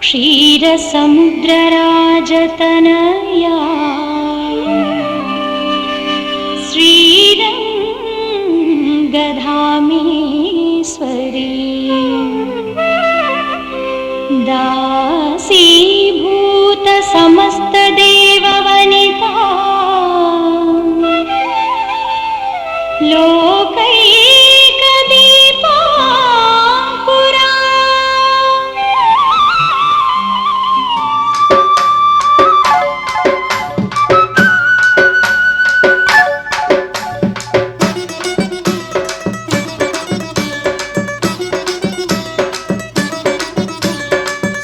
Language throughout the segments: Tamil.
क्षीरसमुद्रराजतनया श्रीरङ्गधामेश्वरी दासीभूत समस्तदेववनिता लोकैकदीपाङ्कुरा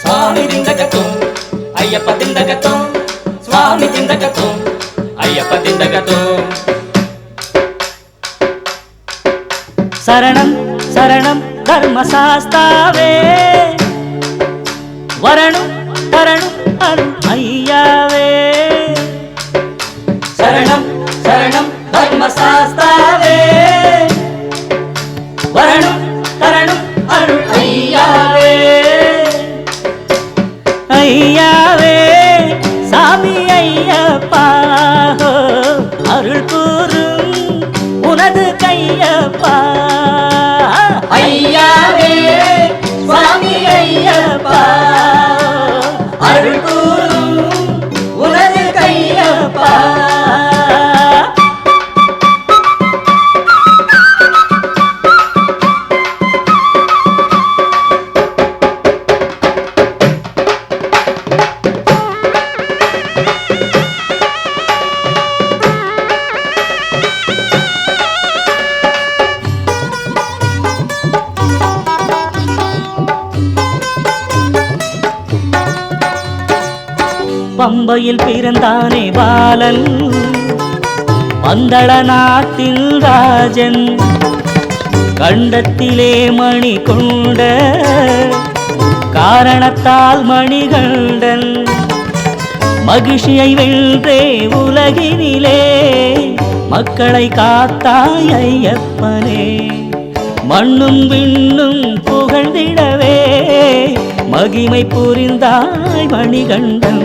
स्वामी दिंदगतो अय्यप्प दिंदगतो स्वामी दिंदगतो अय्यप्प दिंदगतो शरणं शरणं धर्मशास्त्रावे वरणु तरणु अरुण अय्यावे शरणं शरणं धर्मशास्त्रावे वरणु तरणु अरुण अय्यावे ஐயாவே சாமி ஐயப்பா அருள் கூறும் உனது கையப்பா ஐயாவே சாமி ஐயப்பா அருள் கூறும் உனது கையப்பா பம்பையில் பிறந்தானே பாலன் பந்தள நாட்டில் ராஜன் கண்டத்திலே மணி கொண்ட காரணத்தால் மணிகண்டன் மகிழ்ச்சியை வென்றே உலகினிலே மக்களை காத்தாய் ஐயப்பனே மண்ணும் விண்ணும் புகழ்ந்திடவே மகிமை புரிந்தாய் மணிகண்டன்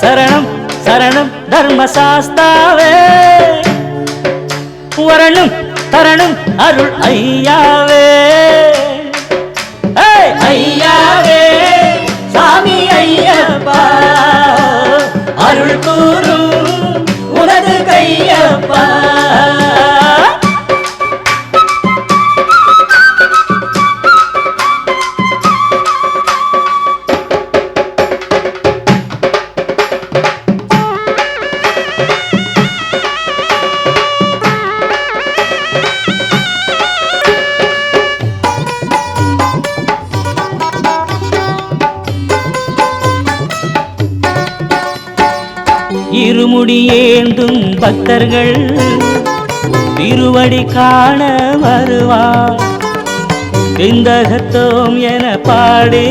சரணம் சரணம் தர்மசாஸ்தாவே வரணும் தரணும் அருள் ஐயாவே ஐயாவே சாமி ஐயப்பா அருள் கூறும் உனது கையப்பா இருமுடி ஏந்தும் பக்தர்கள் திருவடி காண வருவார் விந்தகத்தோம் என பாடி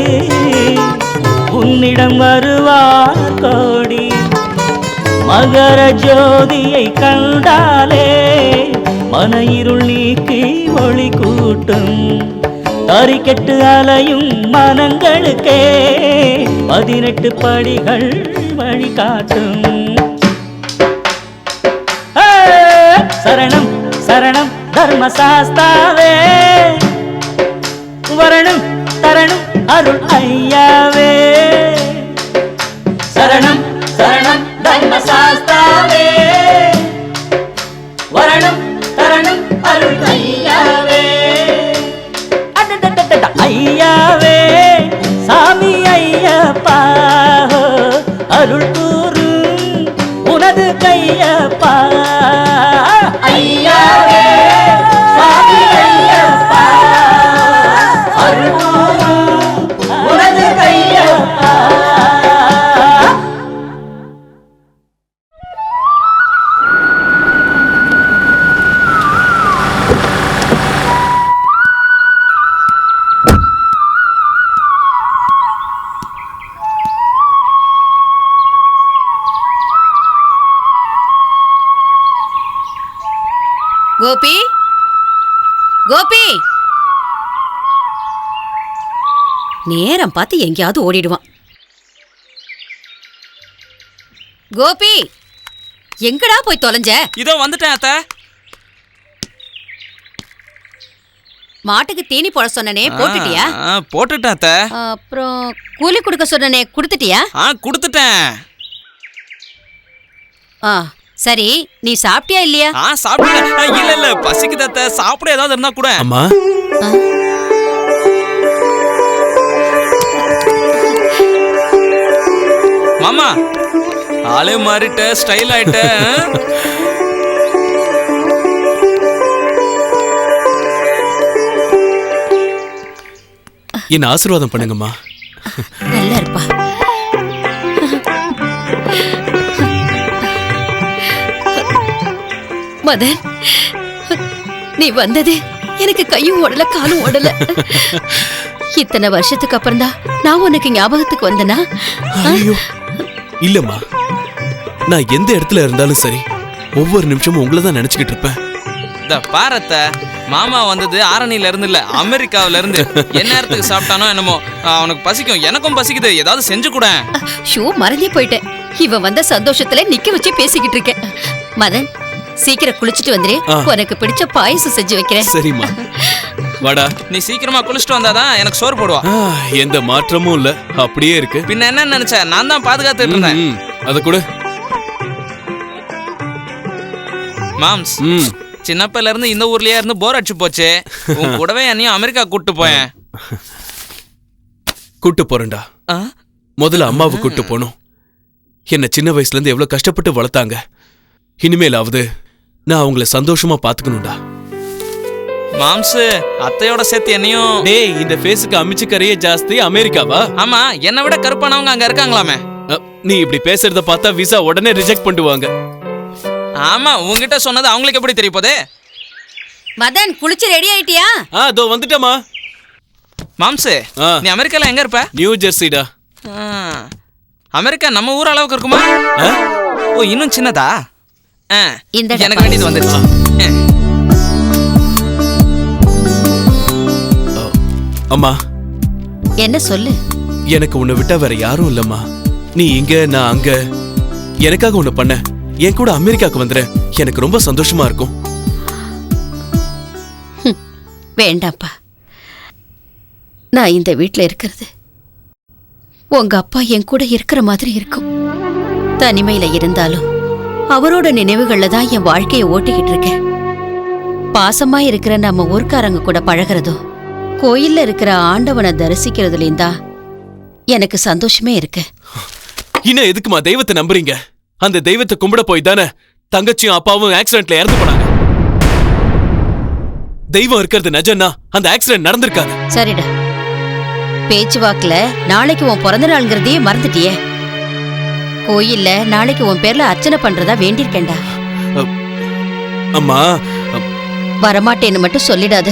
உன்னிடம் வருவார் கோடி மகர ஜோதியை கண்டாலே மன இருள் நீக்கி ஒளி கூட்டும் தறிக்கெட்டு அலையும் மனங்களுக்கே 18 படிகள் வழிகாட்டும் சரணம் சரணம் தர்மசாஸ்தாவே வரணும் தரணும் அருள் ஐயாவே சரணம் சரணம் தர்மசாஸ்தாவே வரணும் தரணும் அருள் ஐயாவே ஐயாவே சாமி ஐயப்பா அருள் கூறும் உனது கையப்பா ஐயாவே சாமி ஐயப்பா அருள் கூறும் உனது கையப்பா கோபி கோபி நேரம் பார்த்து எங்கேயாவது ஓடிடுவான். கோபி, எங்கடா போய் தொலைஞ்ச? இதோ வந்துட்டேன் அத்தை. மாட்டுக்கு தீனி போட சொன்னனே, போட்டுட்டியா? போட்டுட்டேன் அத்தை. அப்புறம் கூலி கொடுக்க சொன்னனே, கொடுத்துட்டியா? கொடுத்துட்டேன். சரி, நீ சாப்பிட்டியா இல்லையா? சாப்பிட்டேன். இல்ல பசிக்குது அத்தை. சாப்பிட ஏதாவது இருந்தா கூட. அம்மா, மாமா ஆளே மாறிட்ட, ஸ்டைல் ஆயிட்ட. என்ன ஆசீர்வாதம் பண்ணுங்கம்மா. நல்லா இருப்பா. மதன், நீ வந்தது எனக்கு கையும் ஓடல காலும் ஓடல. இத்தனை வருஷத்துக்கு அப்புறம் தான் நான் உனக்கு ஞாபகத்துக்கு வந்தனா? ஐயோ இல்லம்மா, நான் எந்த இடத்துல இருந்தாலும் சரி ஒவ்வொரு நிமிஷமும் உங்களை தான் நினைச்சுக்கிட்டு இருப்பேன். இந்த பாரத்த மாமா வந்தது ஆரணில இருந்து இல்ல, அமெரிக்காவில இருந்து. என்ன நேரத்துக்கு சாப்பிட்டானோ என்னமோ, அவனுக்கு பசிக்கும், எனக்கும் பசிக்குது, ஏதாவது செஞ்சு கூட. ஷோ, மறந்தே போயிட்டேன். இவன் வந்த சந்தோஷத்துல நிக்க வச்சு பேசிக்கிட்டு இருக்கேன். மதன், சீக்கிரம் குளிச்சுட்டு வந்துரு. உனக்கு பிடிச்ச பாயசம் செஞ்சு வைக்கிறேன். சரிம்மா, வாடா. நீ சீக்கிரமா குளிச்சுட்டு வந்தாதான் எனக்கு சோறு போடுவா. எந்த மாற்றமும் இல்ல, அப்படியே இருக்கு. பின்ன என்ன நினைச்ச? நான் தான் பாதுகாத்துட்டு இருந்தேன். அத கூட மாம்ஸ், சின்னப்பையில இருந்து இந்த ஊர்லயே இருந்து போர் அடிச்சு போச்சு. உன் கூடவே என்னையும் அமெரிக்கா கூட்டு போயேன். கூட்டு போறேன்டா. முதல்ல அம்மாவை கூட்டு போனோம். என்ன சின்ன வயசுல இருந்து எவ்வளவு கஷ்டப்பட்டு வளர்த்தாங்க. இனிமேலாவது நான் அவங்கள சந்தோஷமா பாத்துக்கணும்டா. மாம்ஸ், அத்தையோட சேர்த்து என்னையும். டேய், இந்த ஃபேஸுக்கு அமிச்சு கரையே ஜாஸ்தி. அமெரிக்காவா? ஆமா, என்னை விட கருப்பானவங்க அங்க இருக்காங்களாமே. நீ இப்படி பேசுறத பார்த்தா விசா உடனே ரிஜெக்ட் பண்ணுவாங்க. ஆமா, உங்ககிட்ட சொன்னது அவங்களுக்கு எப்படி தெரிய போதே? மதன், குளிச்சு ரெடி ஆயிட்டியா? அதோ வந்துட்டமா. மாம்ஸ், நீ அமெரிக்கால எங்க இருப்ப? நியூ ஜெர்சிடா. அமெரிக்கா நம்ம ஊர் அளவுக்கு இருக்குமா? ஓ, இன்னும் சின்னதா? எனக்கு வேண்டியது வந்துருச்சு. அம்மா, என்ன சொல்லு? எனக்கு உன்னை விட்டா வேற யாரும் இல்லம்மா. நீ இங்க, நான் அங்க. எனக்காக ஒண்ணு பண்ண, என் கூட அமெரிக்காக்கு வந்துற. எனக்கு ரொம்ப சந்தோஷமா இருக்கும். வேண்டாப்பா, நான் இந்த வீட்டுல இருக்கிறது உங்க அப்பா என் கூட இருக்கிற மாதிரி இருக்கும். தனிமையில இருந்தாலும் அவரோட நினைவுகள்ல தான் என் வாழ்க்கையை ஓட்டிக்கிட்டு இருக்கேன். பாசமா இருக்கிற நம்ம ஊர்க்காரங்க கூட பழகிறதும், கோயில்ல இருக்கிற ஆண்டவனை தரிசிக்கிறதுலேயும் தான் எனக்கு சந்தோஷமே இருக்கு. இன்னும் எதுக்குமா தெய்வத்தை நம்புறீங்க? அந்த தெய்வத்தை கும்பிட போய் தானே தங்கச்சியும் அப்பாவும் ஆக்சிடென்ட்ல இறந்து போனாங்க. தெய்வம் இருக்கிறது நிஜம்னா அந்த ஆக்சிடென்ட் நடந்திருக்காது. சரிடா, பேச்சுவாக்குல நாளைக்கு உன் பிறந்த நாள்ங்கிறதையே மறந்துட்டியே. கோயில்ல நாளைக்கு உன் பேர்ல அர்ச்சனை பண்றதா வேண்டியிருக்கேன்டா. அம்மா, வரமாட்டேன்னு மட்டும் சொல்லிடாத.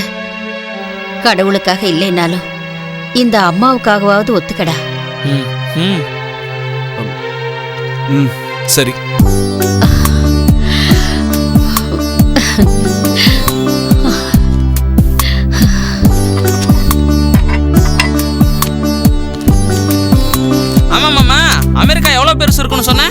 கடவுளுக்காக இல்லைனாலும் இந்த அம்மாவுக்காகவாவது ஒத்துக்கடா. சரி. ஆமா மாமா, அமெரிக்கா எவ்வளவு பெருசு இருக்குன்னு சொன்ன?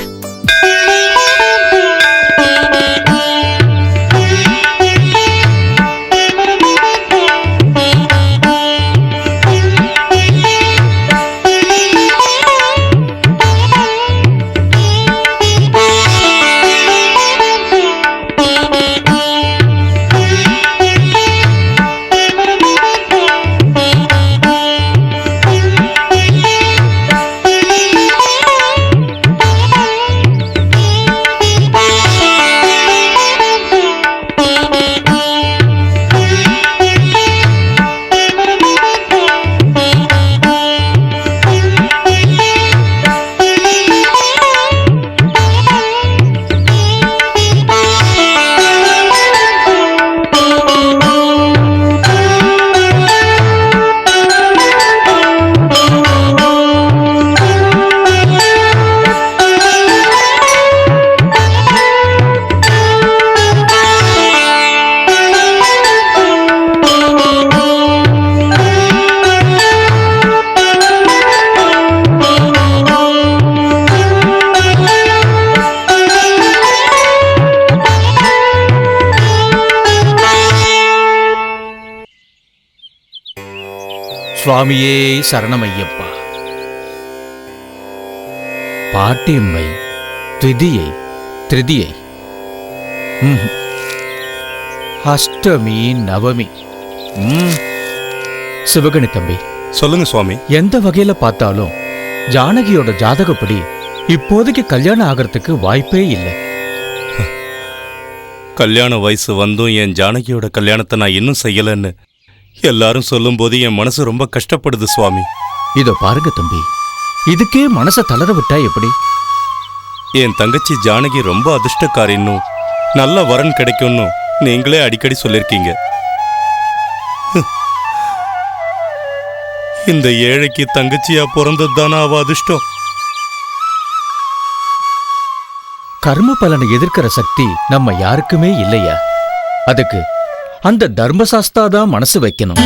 சுவாமியே சரணமையப்பா. பாட்டியம்மை த்விதியை திருதியை அஷ்டமி நவமி. சிவகணி தம்பி, சொல்லுங்க சுவாமி. எந்த வகையில பார்த்தாலும் ஜானகியோட ஜாதகப்படி இப்போதைக்கு கல்யாணம் ஆகிறதுக்கு வாய்ப்பே இல்லை. கல்யாண வயசு வந்தும் என் ஜானகியோட கல்யாணத்தை நான் இன்னும் செய்யலன்னு எல்லாரும் சொல்லும்போது என் மனசு ரொம்ப கஷ்டப்படுது சுவாமி. இதோ பாருங்க தம்பி, இதுக்கே மனசை தளர விட்டா எப்படி? என் தங்கச்சி ஜானகி ரொம்ப அதிர்ஷ்டக்காரின்னும் நல்ல வரன் கிடைக்கும்னு நீங்களே அடிக்கடி சொல்லிருக்கீங்க. இந்த ஏழைக்கு தங்கச்சியா பிறந்ததுதானா அவ அதிர்ஷ்டம்? கர்ம பலனை எதிர்க்கிற சக்தி நம்ம யாருக்குமே இல்லையா? அதுக்கு அந்த தர்மசாஸ்தா தான் மனசு வைக்கணும்.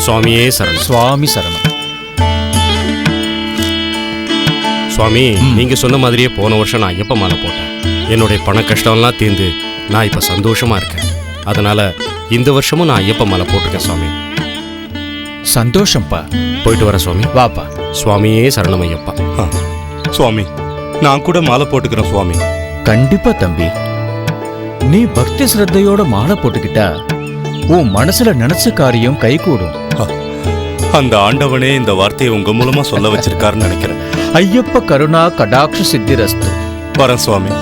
சுவாமியே சரணம். சுவாமி சரணம். சுவாமி, நீங்க சொன்ன மாதிரியே போன வருஷம் நான் ஐயப்ப மாலை போட்டேன். என்னுடைய பண கஷ்டம்லாம் தீர்ந்து நான் இப்ப சந்தோஷமா இருக்கேன். அதனால இந்த வருஷமும் நான் ஐயப்ப மாலை போட்டிருக்கேன் சுவாமி. சந்தோஷம்ப்பா. போயிட்டு வரேன் சுவாமி. வாப்பா. சுவாமியே சரணம் ஐயப்பா. சுவாமி, நான் கூட மாலை போட்டுக்கிறேன் சுவாமி. கண்டிப்பா தம்பி, நீ பக்தி சிரத்தையோட மாலை போட்டுக்கிட்டா உன் மனசுல நினைச்ச காரியம் கைகூடும். அந்த ஆண்டவனே இந்த வார்த்தையை உங்க மூலமா சொல்ல வச்சிருக்காருன்னு நினைக்கிறேன். ஐயப்ப கருணா கடாட்ச சித்திரஸ்து. வரேன் சுவாமி.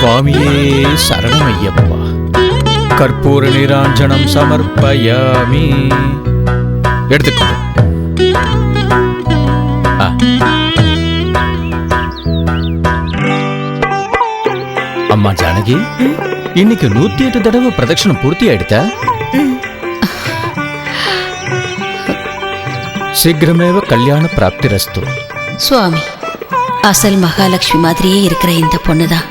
சுவாமியே சரணமையா. சுவாமியே சரணமையப்பா. கற்பூர நீராஞ்சனம் சமர்ப்பயாமி. எடுத்துக்கோங்க. அம்மா ஜானகி, இன்னைக்கு 108 தடவை பிரதட்சணம் பூர்த்தி ஆயிடுதா? சீக்கிரமேவ கல்யாண பிராப்திரஸ்து. சுவாமி, அசல் மகாலட்சுமி மாதிரியே இருக்கிற இந்த பொண்ணுதான்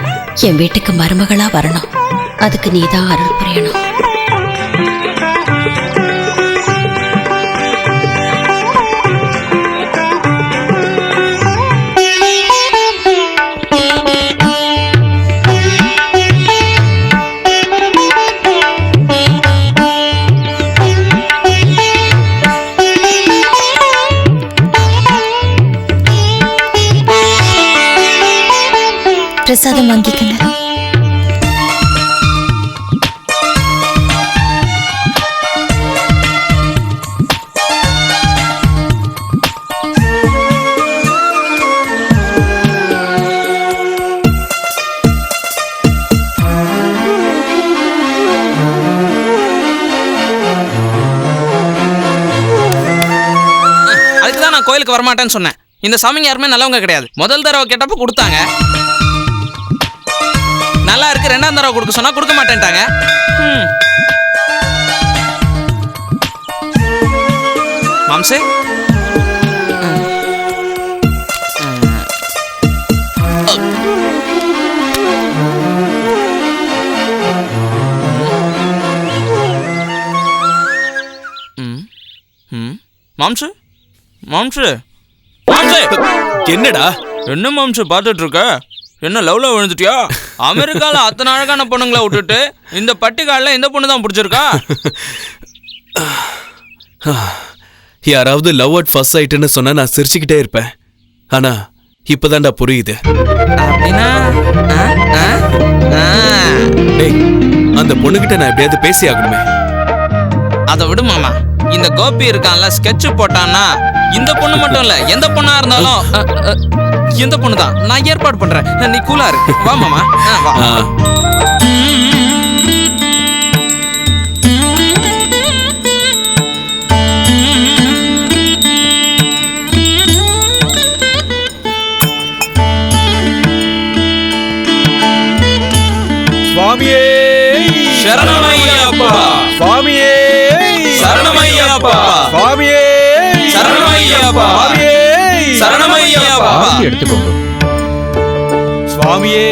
என் வீட்டுக்கு மருமகளா வரணும். அதுக்கு நீதான் அருள் புரியணும். பிரசாதம் வாங்கிக்கங்க. அதுக்குதான் நான் கோயிலுக்கு வரமாட்டேன்னு சொன்னேன். இந்த சாமிங்க யாருமே நல்லவங்க கிடையாது. முதல் தடவை கேட்டப்ப கொடுத்தாங்க, நல்லா இருக்கு. 2ஆம் தடவை கொடுக்க சொன்னா கொடுக்க மாட்டேன்ட்டாங்க. மாம்சே, மாம்சு மாம்சு மாம்சு, என்னடா என்ன மாம்சு பார்த்துட்டு இருக்க? என்ன லவ்ல விழுந்துட்டியா? அமெரிக்கால அத்தனை அழகான பொண்ணுங்களை விட்டுட்டு இந்த பட்டிக்காலில் இந்த பொண்ணு தான் பிடிச்சிருக்கா? யாராவது லவ் அட் ஃபர்ஸ்ட் சைட்னு சொன்னா நான் சிரிச்சுக்கிட்டே இருப்பேன். ஆனா இப்பதான்டா புரியுது. அப்படின்னா டேய், அந்த பொண்ணுகிட்ட நான் எப்படியாவது பேசி ஆகணுமே. அதை விடு மாமா. இந்த கோபி இருக்கான்ல, ஸ்கெட்ச் போட்டான்னா இந்த பொண்ணு மட்டும் இல்ல, எந்த பொண்ணா இருந்தாலும் எந்த பொண்ணு தான் நான் ஏற்பாடு பண்றேன். நீ கூலா இரு. வா மாமா. வா. சுவாமியே சரணமையப்பா. சுவாமியே சரணமையப்பா. சுவாமியே சரணமையப்பா. சரணமையப்பா. எடுத்துக்கோங்க. சுவாமியே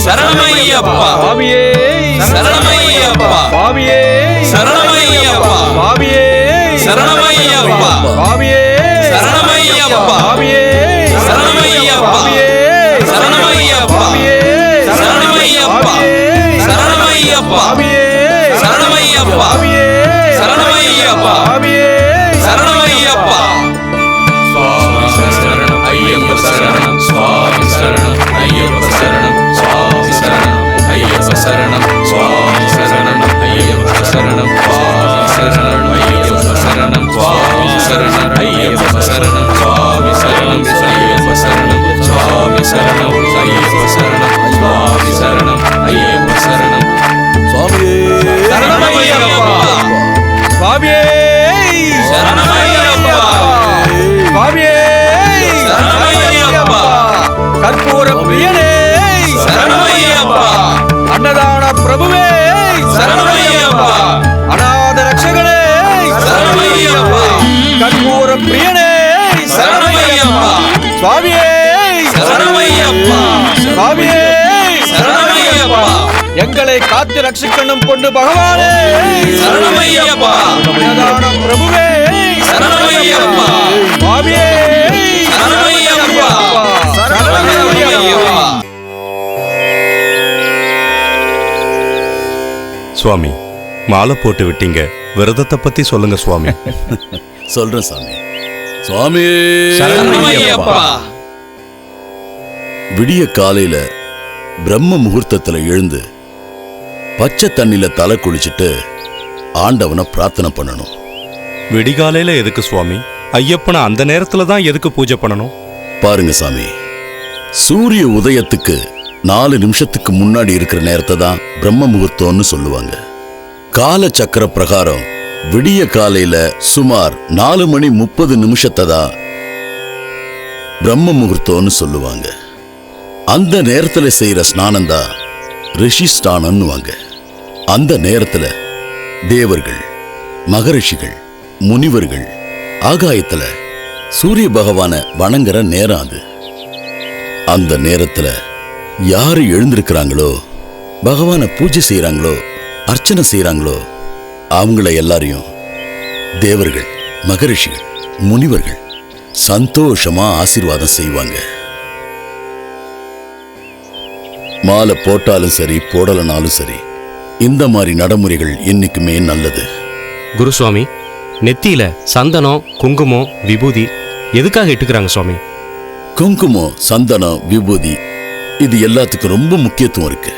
சரணமையப்பா. சுவாமியே சரணமையப்பா. சுவாமியே சரணமையப்பா. சுவாமியே சரணமையப்பா. சுவாமியே சரணமையப்பா. சுவாமியே சரணமையப்பா. சரணமையப்பா. சரணமையப்பா. சரணமையப்பா. சரணமையப்பா. சரணமையப்பா. சரணமையப்பா. சுவாமி சரணம் ஐயப்ப சரணம். சுவாமி சரணம் ஐயப்ப சரணம். சுவாமி சரணம் ஐயப்ப சரணம். சுவாமி சரணம் ஐயப்ப சரணம். சுவாமி சரணம் ஐயப்ப சரணம். சுவாமி சரணம் ஐயப்ப சரணம். சுவாமி சரணம் ஐயப்ப சரணம். சுவாமி சரணம் ஐயப்ப சரணம். சுவாமி சரணம் ஐயப்ப சரணம். சுவாமியே சரணமையப்பா. சுவாமியே சரணமையப்பா. சுவாமியே சரணமையப்பா. கற்பூர பிரியனே சரணமையப்பா. அன்னதான பிரபுவே சரணமையப்பா. அநாத ரட்சகனே சரணமையப்பா. கற்பூர பிரியனே சரணமையப்பா. சுவாமியே சரணமையப்பா. சுவாமியே சரணமையப்பா. எங்களை காத்து ரட்சிக்கணும் பொண்ணு பகவானே சரணமையப்பா. அன்னதான பிரபுவே சரணமையப்பா. சுவாமியே சரணமையப்பா. சரணமையப்பா. சுவாமி, மாலை போட்டு விட்டீங்க, விரதத்தை பத்தி சொல்லுங்க சுவாமி. சொல்றேன் சாமி. சுவாமி சரணமையப்பா. விடிய காலையில பிரம்ம முகூர்த்தத்துல எழுந்து பச்சை தண்ணில தலை குளிச்சுட்டு ஆண்டவனை பிரார்த்தனை பண்ணணும். விடிகாலையில எதுக்கு சுவாமி? ஐயப்பனை அந்த நேரத்துல தான் எதுக்கு பூஜை பண்ணணும்? பாருங்க சாமி, சூரிய உதயத்துக்கு 4 நிமிஷத்துக்கு முன்னாடி இருக்கிற நேரத்தை தான் பிரம்ம முகூர்த்தம்னு சொல்லுவாங்க. கால சக்கர பிரகாரம் விடிய காலையில சுமார் 4:30 தான் பிரம்ம முகூர்த்தம்னு சொல்லுவாங்க. அந்த நேரத்துல செய்யற ஸ்நானம் தான் ரிஷி ஸ்நானம்னுவாங்க. அந்த நேரத்துல தேவர்கள், மகரிஷிகள், முனிவர்கள் ஆகாயத்துல சூரிய பகவானை வணங்குற நேரம் அது. அந்த நேரத்துல யாரு எழுந்திருக்கிறாங்களோ, பகவானை பூஜை செய்யறாங்களோ, அர்ச்சனை செய்யறாங்களோ, அவங்கள எல்லாரையும் தேவர்கள், மகரிஷிகள், முனிவர்கள் சந்தோஷமா ஆசீர்வாதம் செய்வாங்க. மாலை போட்டாலும் சரி, போடலனாலும் சரி, இந்த மாதிரி நடைமுறைகள் என்னைக்குமே நல்லது. குருசுவாமி, நெத்தியில சந்தனம், குங்குமம், விபூதி எதுக்காக இட்டுக்கிறாங்க சுவாமி? குங்குமம், சந்தனம், விபூதி இது எல்லாத்துக்கும் ரொம்ப முக்கியத்துவம் இருக்கு.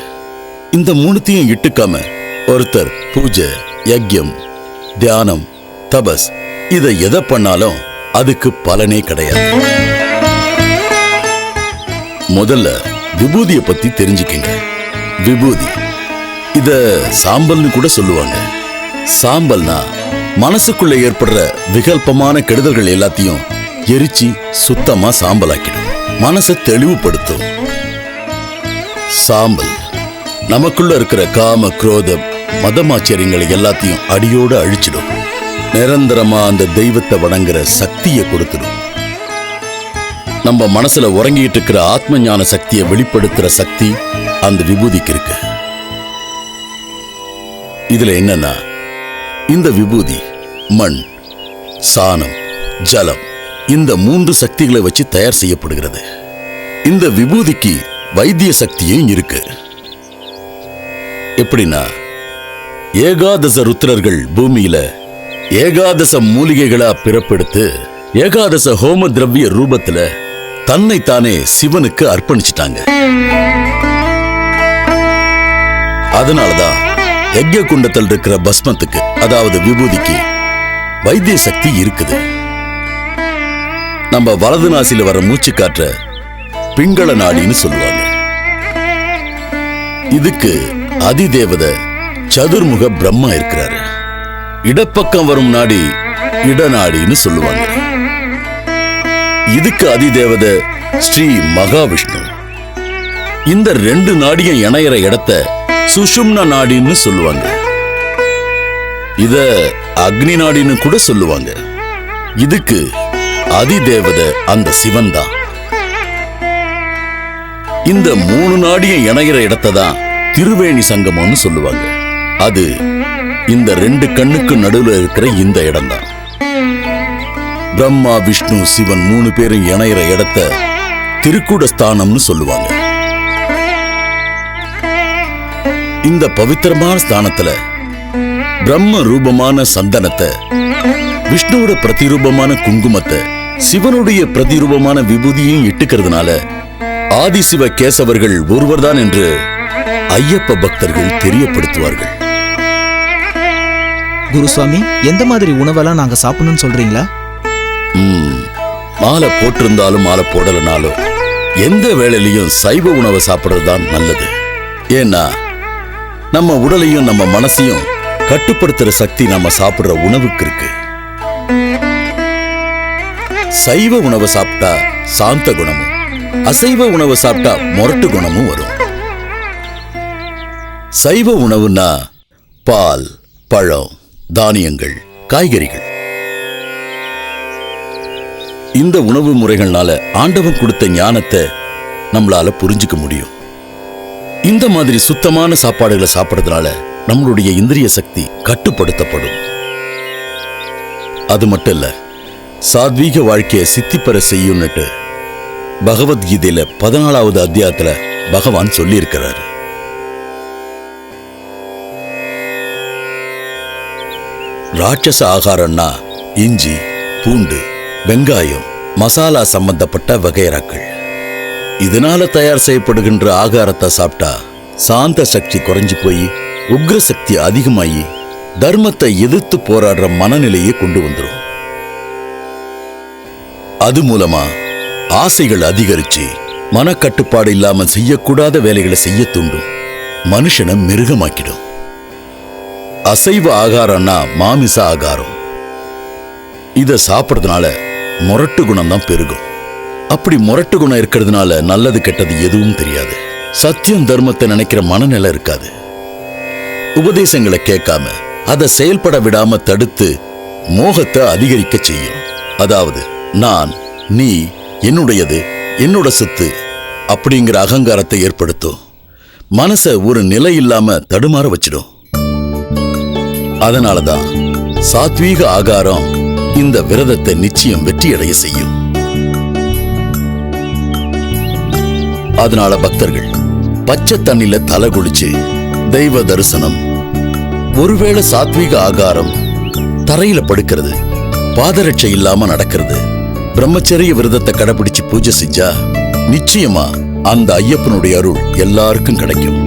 இந்த 3த்தையும் இட்டுக்காம ஒருத்தர் பூஜை, யஜ்யம், தியானம், தபஸ் இதை எதை பண்ணாலும் அதுக்கு பலனே கிடையாது. முதல்ல விபூதியை பத்தி தெரிஞ்சுக்கங்க. விபூதி இத சாம்பல்னு கூட சொல்லுவாங்க. சாம்பல்னா மனசுக்குள்ள ஏற்படுற விகல்பமான கெடுதல்கள் எல்லாத்தையும் எரிச்சு சுத்தமா சாம்பலாக்கிடும், மனசை தெளிவுபடுத்தும். சாம்பல் நமக்குள்ள இருக்கிற காம, குரோத, மதமாச்சரியங்களை எல்லாத்தையும் அடியோடு அழிச்சிடும். நிரந்தரமா அந்த தெய்வத்தை வணங்குற சக்தியை கொடுத்துடும். நம்ம மனசுல உறங்கிட்டு இருக்கிற ஆத்ம ஞான சக்தியை வெளிப்படுத்துற சக்தி அந்த விபூதிக்கு இருக்கு. இதுல என்னன்னா, இந்த விபூதி மண், சாணம், ஜலம் இந்த 3 சக்திகளை வச்சு தயார் செய்யப்படுகிறது. இந்த விபூதிக்கு வைத்திய சக்தியும் இருக்கு. எப்படின்னா, ஏகாதச ருத்ரர்கள் பூமியில ஏகாதச மூலிகைகளா பிறப்பெடுத்து ஏகாதச ஹோம திரவிய ரூபத்துல தன்னைத்தானே சிவனுக்கு அர்ப்பணிச்சிட்டாங்க. அதனாலதான் யஜ்ய குண்டத்தில் இருக்கிற பஸ்மத்துக்கு, அதாவது விபூதிக்கு வைத்திய சக்தி இருக்குது. நம்ம வலது நாசில வர மூச்சு காற்ற பிங்கள நாடின்னு சொல்லுவாங்க. இதுக்கு அதிதேவதை சதுர்முக பிரம்மா இருக்கிறாரு. இடப்பக்கம் வரும் நாடி இடநாடின்னு சொல்லுவாங்க. இதுக்கு அதிதேவதை ஸ்ரீ மகாவிஷ்ணு. இந்த 2 நாடியும் இணையிற இடத்த சுஷும்னா நாடின்னு சொல்லுவாங்க. இத அக்னி நாடின்னு கூட சொல்லுவாங்க. இதுக்கு அதிதேவதை அந்த சிவன் தான். இந்த 3 நாடியும் இணையிற இடத்தை தான் திருவேணி சங்கமம்னு சொல்லுவாங்க. அது இந்த 2 கண்ணுக்கு நடுவில் இருக்கிற இந்த இடம் தான். பிரம்மா விஷ்ணு சிவன் 3 பேரும் இணையிற இடத்த திருக்கூட ஸ்தானம்னு சொல்லுவாங்க. இந்த பவித்திரமான ஸ்தானத்துல பிரம்ம ரூபமான சந்தனத்தை, விஷ்ணுவோட பிரதிரூபமான குங்குமத்தை, சிவனுடைய பிரதிரூபமான விபூதியையும் இட்டுக்கிறதுனால ஆதிசிவ கேசவர்கள் ஒருவர்தான் என்று ஐயப்ப பக்தர்கள் தெரியப்படுத்துவார்கள். குருசுவாமி, எந்த மாதிரி உணவெல்லாம் நாங்க சாப்பிடணும்னு சொல்றீங்களா? மாலை போட்டிருந்தாலும் மாலை போடலனாலும் எந்த வேளையிலையும் சைவ உணவை சாப்பிடுறதுதான் நல்லது. ஏன்னா நம்ம உடலையும் நம்ம மனசையும் கட்டுப்படுத்துற சக்தி நம்ம சாப்பிடுற உணவுக்கு இருக்கு. சைவ உணவை சாப்பிட்டா சாந்த குணமும், அசைவ உணவை சாப்பிட்டா மொரட்டு குணமும் வரும். சைவ உணவுன்னா பால், பழம், தானியங்கள், காய்கறிகள். இந்த உணவு முறைகள்னால ஆண்டவன் கொடுத்த ஞானத்தை நம்மளால புரிஞ்சுக்க முடியும். இந்த மாதிரி சுத்தமான சாப்பாடுகளை சாப்பிடுறதுனால நம்மளுடைய இந்திரிய சக்தி கட்டுப்படுத்தப்படும். அது மட்டும் இல்ல, சாத்வீக வாழ்க்கையை சித்தி பெற செய்யும்னுட்டு பகவத்கீதையில 14வது அத்தியாயத்துல பகவான் சொல்லி இருக்கிறாரு. ராட்சச ஆகாரம்னா இஞ்சி, பூண்டு, வெங்காயம், மசாலா சம்பந்தப்பட்ட வகைராக்கள். இதனால தயார் செய்யப்படுகின்ற ஆகாரத்தை சாப்பிட்டா சாந்த சக்தி குறைஞ்சு போய் உக்ர சக்தி அதிகமாகி தர்மத்தை எதிர்த்து போராடுற மனநிலையை கொண்டு வந்துடும். அது மூலமா ஆசைகள் அதிகரிச்சு மனக்கட்டுப்பாடு இல்லாம செய்யக்கூடாத வேலைகளை செய்ய தூண்டும். மனுஷனை மிருகமாக்கிடும். அசைவ ஆகாரம்னா மாமிச ஆகாரம். இத சாப்பிடுறதுனால மொரட்டு குணம் தான் பெருகும். அப்படி மொரட்டு குணம் இருக்கிறதுனால நல்லது கெட்டது எதுவும் தெரியாது. சத்தியம் தர்மத்தை நினைக்கிற மனநிலை இருக்காது. உபதேசங்களை கேட்காம அதை செயல்பட விடாம தடுத்து மோகத்தை அதிகரிக்க செய்யும். அதாவது நான், நீ, என்னுடையது, என்னோட சொத்து அப்படிங்கிற அகங்காரத்தை ஏற்படுத்தும். மனசை ஒரு நிலை இல்லாம தடுமாற வச்சிடும். அதனாலதான் சாத்வீக ஆகாரம் இந்த விரதத்தை நிச்சயம் வெற்றியடைய செய்யும். அதனால பக்தர்கள் பச்சை தண்ணில தலை குளிச்சு தெய்வ தரிசனம், ஒருவேளை சாத்வீக ஆகாரம், தரையில படுக்கிறது, பாதரட்சை இல்லாம நடக்கிறது, பிரம்மச்சரிய விரதத்தை கடைபிடிச்சு பூஜை செஞ்சா நிச்சயமா அந்த ஐயப்பனுடைய அருள் எல்லாருக்கும் கிடைக்கும்.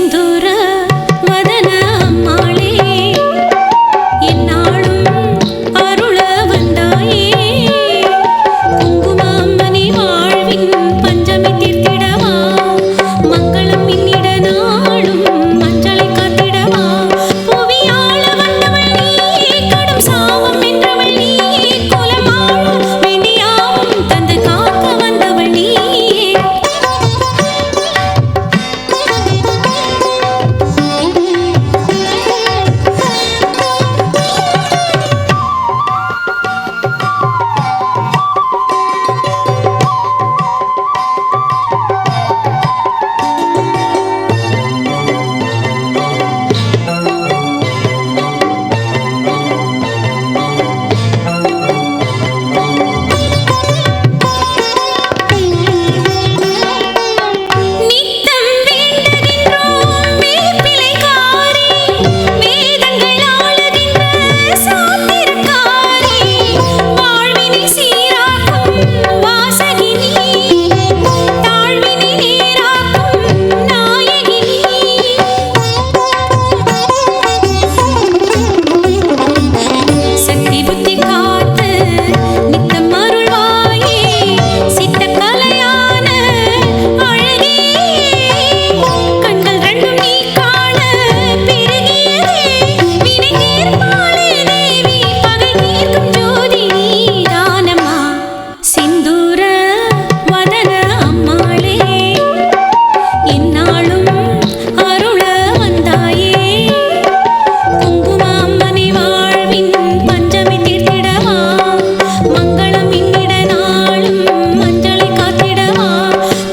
சிந்துர வதன அம்மாளே என்னாலும் அருள வந்தாயே குங்குமாமணி வாழ்வின் பஞ்சமி தீர்த்திடவா மங்களம் இன்னிட நாளும் மஞ்சளை காத்திடவா புவியாள வந்தவள் நீயே கடும் சாவம் வென்றவள் நீயே குலமாளும் வேண்டியாவும் தந்து காக்க வந்தவள் நீயே நித்தம் வேண்டுகின்றோம் வேப்பிலைக்காரி வேதங்கள் ஆளுகின்ற சாத்திரக்காரி வாழ்வினை சீராக்கும் வாசகினி தாழ்வினை நேராக்கும் நாயகினி சக்தி புத்தி காத்து நித்தம் அருள்வாயே சித்தக்கலையான அழகே கண்கள் ரெண்டும் நீ காண பெருகியதே வினை தீர்ப்பாளே தேவி பகை தீர்க்கும் ஜோதி நீதானம்மா சிந்தூர வதன அம்மாளே என்னாலும் அருள வந்தாயே குங்குமாமணி வாழ்வின் பஞ்சமி தீர்த்திடவா மங்களம் இன்னிட நாளும் மஞ்சளை காத்திடவா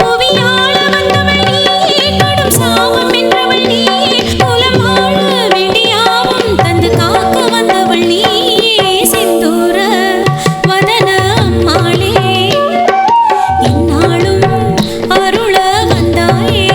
புவியாள வந்தவள் நீயே கடும் சாவம் வென்றவள் நீயே குலமாள வேண்டியாவும் தந்து காக்க வந்தவள் நீயே சிந்தூர வதன அம்மாளே இந்நாளும் அருள வந்தாயே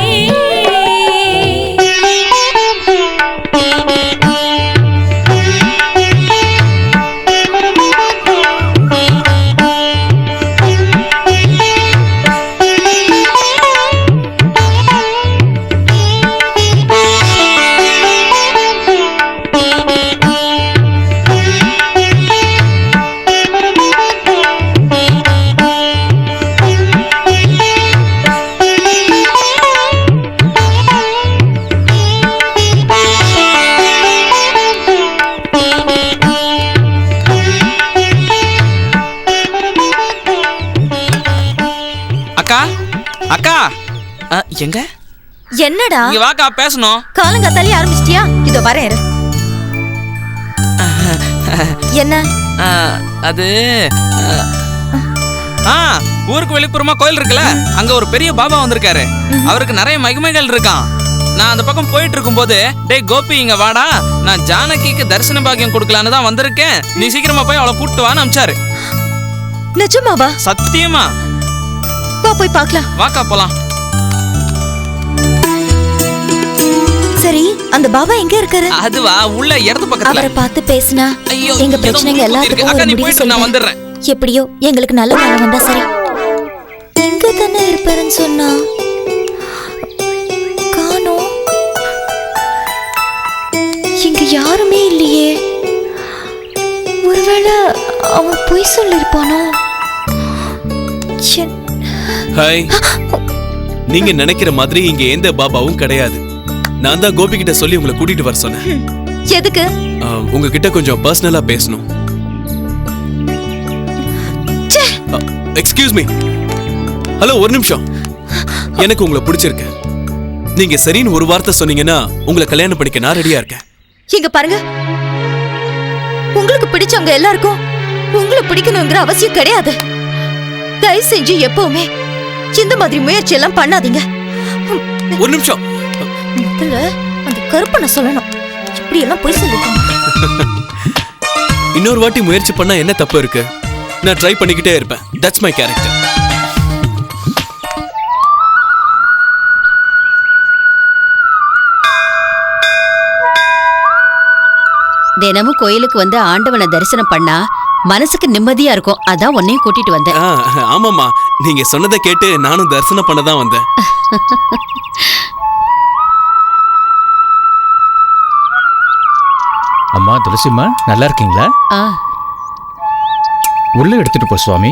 அக்கா அக்கா எங்க என்னடா இங்க வாக்கா பேசணும். காலங்காத்தாலே ஆரம்பிச்சிட்டியா? இதோ வரேன் இரு. என்ன அது ஊருக்கு வெளிப்புறமா கோயில் இருக்குல்ல, அங்க ஒரு பெரிய பாபா வந்திருக்காரு. அவருக்கு நிறைய மகிமைகள் இருக்கான். நான் அந்த பக்கம் போயிட்டு இருக்கும்போது, டேய் கோபி இங்க வாடா, நான் ஜானகிக்கு தரிசன பாக்கியம் கொடுக்கலான்னு தான் வந்திருக்கேன், நீ சீக்கிரமா போய் அவளை கூப்பிட்டு வான்னு அனுப்பிச்சாரு. நிஜமாவா? சத்தியமா. வா போய் பார்க்கலாம். வாக்கா போலாம். சரி, அந்த பாபா எங்க இருக்காரு? அதுவா உள்ள இடது பக்கத்துல. அவரை பார்த்து பேசினா எங்க பிரச்சனைங்க எல்லாத்துக்கும் ஒரு முடிவு நான் சொல்லுங்க. வந்துடுறேன். எப்படியோ எங்களுக்கு நல்ல காலம் வந்தா சரி. எங்க தானே இருப்பாருன்னு சொன்னா காணோம். இங்க யாருமே இல்லையே. ஒருவேளை அவன் பொய் சொல்லிருப்பானோ? ஹாய், நீங்க நினைக்கிற மாதிரி இங்க எந்த பாபாவும் கிடையாது. நான் தான் கோபி கிட்ட சொல்லி உங்களை கூட்டிட்டு வர சொன்னேன். எதுக்கு? உங்ககிட்ட கொஞ்சம் பர்சனலா பேசணும். Excuse me. ஹலோ, ஒரு நிமிஷம். எனக்கு உங்களை பிடிச்சிருக்கு. நீங்க சரின்னு ஒரு வார்த்தை சொன்னீங்கன்னா உங்களை கல்யாணம் பண்ணிக்க நான் ரெடியா இருக்கேன். இங்க பாருங்க, உங்களுக்கு பிடிச்சவங்க எல்லாருக்கும் உங்களை பிடிக்கணுங்கிற அவசியம் கிடையாது. தயவு செஞ்சு எப்பவுமே இந்த மாதிரி முயற்சி எல்லாம் பண்ணாதீங்க. ஒரு நிமிஷம். முதல்ல அந்த கருப்பனை சொல்லணும். இப்படி எல்லாம் போய் சொல்லிருக்காங்க. இன்னொரு வாட்டி முயற்சி பண்ணா என்ன தப்பு இருக்கு? நான் ட்ரை பண்ணிக்கிட்டே இருப்பேன். That's my character. தினமும் கோயிலுக்கு வந்து ஆண்டவனை தரிசனம் பண்ணா மனசுக்கு நிம்மதியா இருக்கும். அதான் உன்னையும் கூட்டிட்டு வந்தேன். ஆமாமா, நீங்க சொன்னதை கேட்டு நானும் தரிசனம் பண்ண தான் வந்தேன். அம்மா துளசிம்மா நல்லா இருக்கீங்களா? ஆ, உள்ள எடுத்துட்டு போ சுவாமி.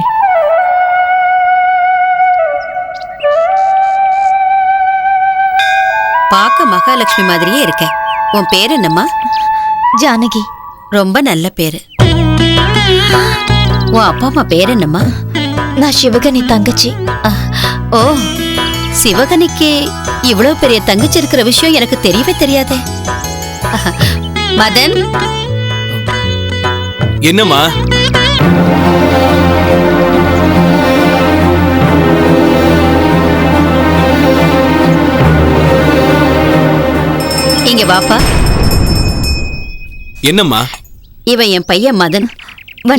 பார்க்க மகாலட்சுமி மாதிரியே இருக்கேன். உன் பேர் என்னம்மா? ஜானகி. ரொம்ப நல்ல பேரு. உன் அப்பா அம்மா பேர் என்னம்மா? நான் சிவகனி தங்கச்சி. ஓ, சிவகனிக்கு இவ்வளவு பெரிய தங்கச்சி இருக்கிற விஷயம் எனக்கு தெரியவே தெரியாதே. மதன், என்னம்மா? இங்க வாப்பா. என்னம்மா? இவன் என் பையன் மதன்.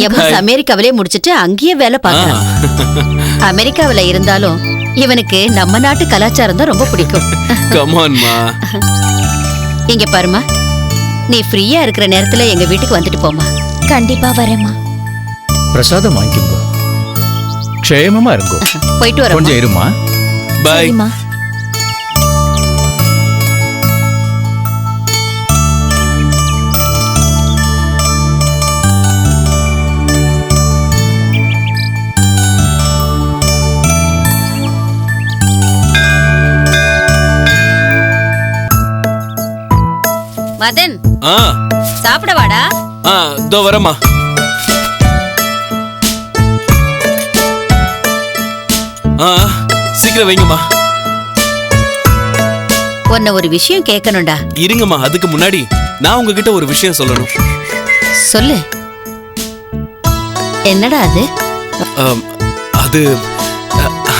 எம்எஸ் அமெரிக்காவிலே முடிச்சிட்டு அங்கேயே வேலை பார்க்கறான். அமெரிக்காவில இருந்தாலும் இவனுக்கு நம்ம நாட்டு கலாச்சாரம் தான் ரொம்ப பிடிக்கும். கம் ஆன் மா. இங்க பாருமா, நீ ஃப்ரீயா இருக்கிற நேரத்துல எங்க வீட்டுக்கு வந்துட்டு போமா. கண்டிப்பா வரேம்மா. பிரசாதம் வாங்கிக்கோங்க. க்ஷேமமா இருங்கோ. போயிட்டு வர. கொஞ்சம் இருமா. பை. சரிம்மா. மதன், ஆ சாப்பிட வாடா. ஆ இதோ வரேம்மா. ஆ சீக்கிரம் வைங்கம்மா. உன்னை ஒரு விஷயம் கேட்கணும்டா. இருங்கம்மா, அதுக்கு முன்னாடி நான் உங்ககிட்ட ஒரு விஷயம் சொல்லணும். சொல்லு. என்னடா அது? ஆம், அது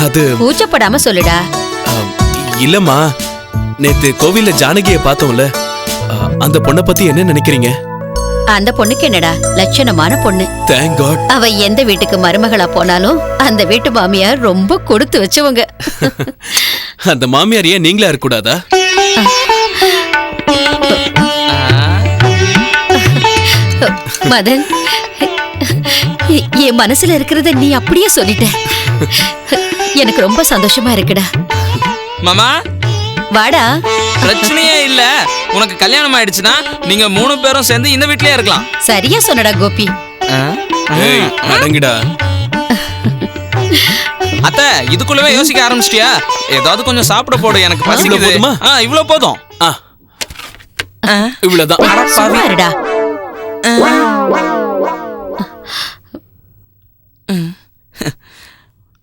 அது கூச்சப்படாம சொல்லுடா. ஆம், இல்லம்மா, நேத்து கோவில்ல ஜானகியை பார்த்தோம்ல, அந்த பொண்ணை பத்தி என்ன நினைக்கிறீங்க? அந்த பொண்ணுக்கு என்னடா, லட்சணமான பொண்ணு. Thank god. அவ எந்த வீட்டுக்கு மருமகளா போனாலும் அந்த வீட்டு மாமியார் ரொம்ப கொடுத்து வச்சவங்க. அந்த மாமியார் ஏன் நீங்களா இருக்க கூடாதா? மதன், என் மனசுல இருக்கிறத நீ அப்படியே சொல்லிட்ட. எனக்கு ரொம்ப சந்தோஷமா இருக்குடா. மாமா, வாடா. பிரச்சனையே இல்ல. உனக்கு கல்யாணம் ஆயிடுச்சுன்னா நீங்க 3 பேரும் சேர்ந்து இந்த வீட்லயே இருக்கலாம். சரியா சொன்னடா கோபி. ஏய், அடங்கிடா. அத்தை, இதுக்குள்ளவே யோசிக்க ஆரம்பிச்சிட்டியா? ஏதாவது கொஞ்சம் சாப்பிட போடு, எனக்கு பசிக்குது. போதுமா? இவ்வளவு போதும். இவ்வளவுதான். சும்மா இருடா.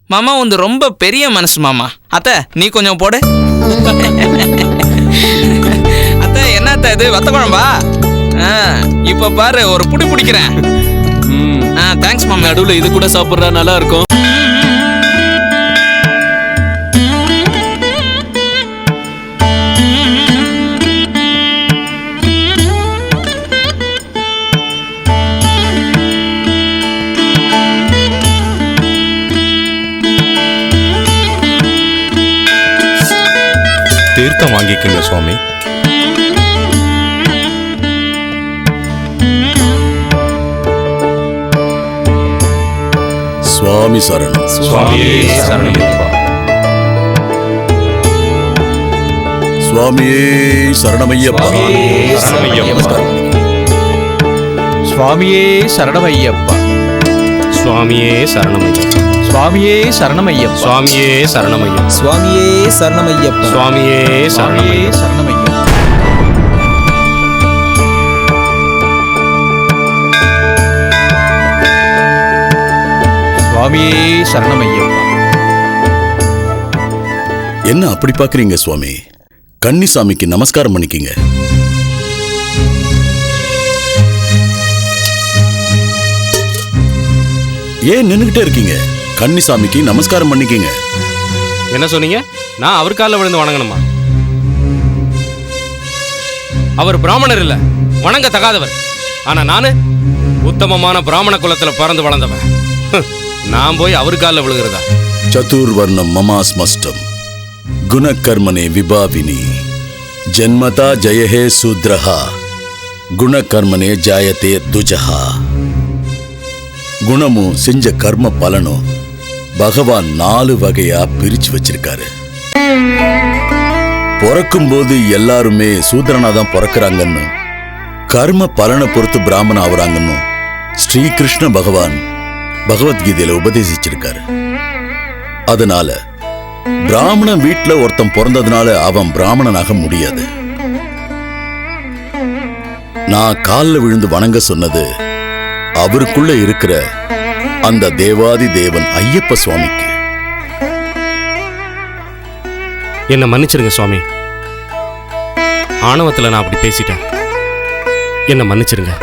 மாமா வந்து ரொம்ப பெரிய மனசு மாமா. அத்தை, நீ கொஞ்சம் போடு. அத்தை, என்ன அத்தை இது, வத்த குழம்பா? இப்ப பாரு, ஒரு புடி பிடிக்கிறேன். தேங்க்ஸ் மாமா. நடுவுல இது கூட சாப்பிடுறா, நல்லா இருக்கும். தீர்த்தம் வாங்கிக்கங்க சுவாமி. சுவாமி சரணம். சுவாமியே சரணமையப்பா. சுவாமியே சரணமையப்பா. சுவாமியே சரணமையப்பா. சுவாமியே சரணமையப்பா. சுவாமியே சரணமையப்பா. சுவாமியே சரணமையப்பா. சுவாமியே சரணமையப்பா. சுவாமியே சுவாமியே சரணமையப்பா. சரணமையப்பா. சுவாமியே சரணமையப்பா. என்ன அப்படி பாக்குறீங்க சுவாமி? கன்னிசாமிக்கு நமஸ்காரம் பண்ணிக்கிங்க. ஏன் நின்னுகிட்டே இருக்கீங்க? கன்னிசாமிக்கு நமஸ்காரம் பண்ணிக்கிங்க. என்ன சொன்னீங்க? நான் அவர் காலில் விழுந்து வணங்கணுமா? அவர் பிராமணர் இல்ல, வணங்க தகாதவர். ஆனா நானு உத்தமமான பிராமண குலத்துல பிறந்து வளர்ந்தவன். நான் போய் அவர் காலில் விழுகிறதா? சதுர்வர்ணம் மமாஸ்மஷ்டம் குணகர்மனே விபாவினி ஜன்மதா ஜயஹே சூத்ரஹா குணகர்மனே ஜாயத்தே துஜஹா. குணமும் செஞ்ச கர்ம பலனும் பகவான் 4 வகையா பிரிச்சு வச்சிருக்காரு. பிறக்கும் போது எல்லாருமே சூத்திரனா தான் பிறக்கிறாங்கன்னு கர்ம பலனை பொறுத்து பிராமணன் ஆகுறாங்கன்னு ஸ்ரீகிருஷ்ண பகவான் பகவத்கீதையில உபதேசிச்சிருக்காரு. அதனால பிராமணன் வீட்டுல ஒருத்தன் பிறந்ததுனால அவன் பிராமணனாக முடியாது. நான் காலில் விழுந்து வணங்க சொன்னது அவருக்குள்ள இருக்கிற அந்த தேவாதி தேவன் ஐயப்ப சுவாமிக்கு. என்ன மன்னிச்சிருங்க சுவாமி, ஆணவத்துல நான் அப்படி பேசிட்டேன். என்ன மன்னிச்சிருங்க.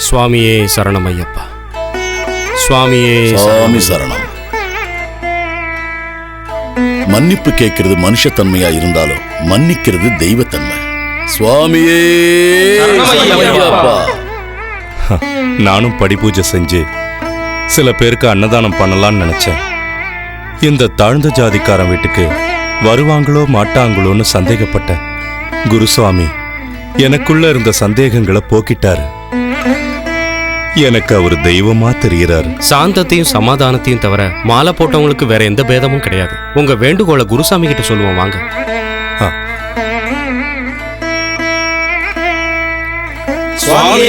சுவாமியே சரணம் ஐயப்பா. சுவாமியே சுவாமி சரணம். மன்னிப்பு கேட்கிறது மனுஷத்தன்மையா இருந்தாலும் மன்னிக்கிறது தெய்வத்தன்மை. சுவாமியே ஐயப்பா. நானும் படி பூஜை செஞ்சு சில பேருக்கு அன்னதானம் பண்ணலாம்னு நினைச்சேன். இந்த தாழ்ந்த ஜாதிக்காரன் வீட்டுக்கு வருவாங்களோ மாட்டாங்களோன்னு சந்தேகப்பட்டேன். குருசுவாமி எனக்குள்ள இருந்த சந்தேகங்களை போக்கிட்டாரு. எனக்கு அவர் தெய்வமா தெரிகிறாரு. சாந்தத்தையும் சமாதானத்தையும் தவிர மாலை போட்டவங்களுக்கு வேற எந்த பேதமும் கிடையாது. உங்க வேண்டுகோளை குருசாமி கிட்ட சொல்லுவோம் வாங்க. சுவாமி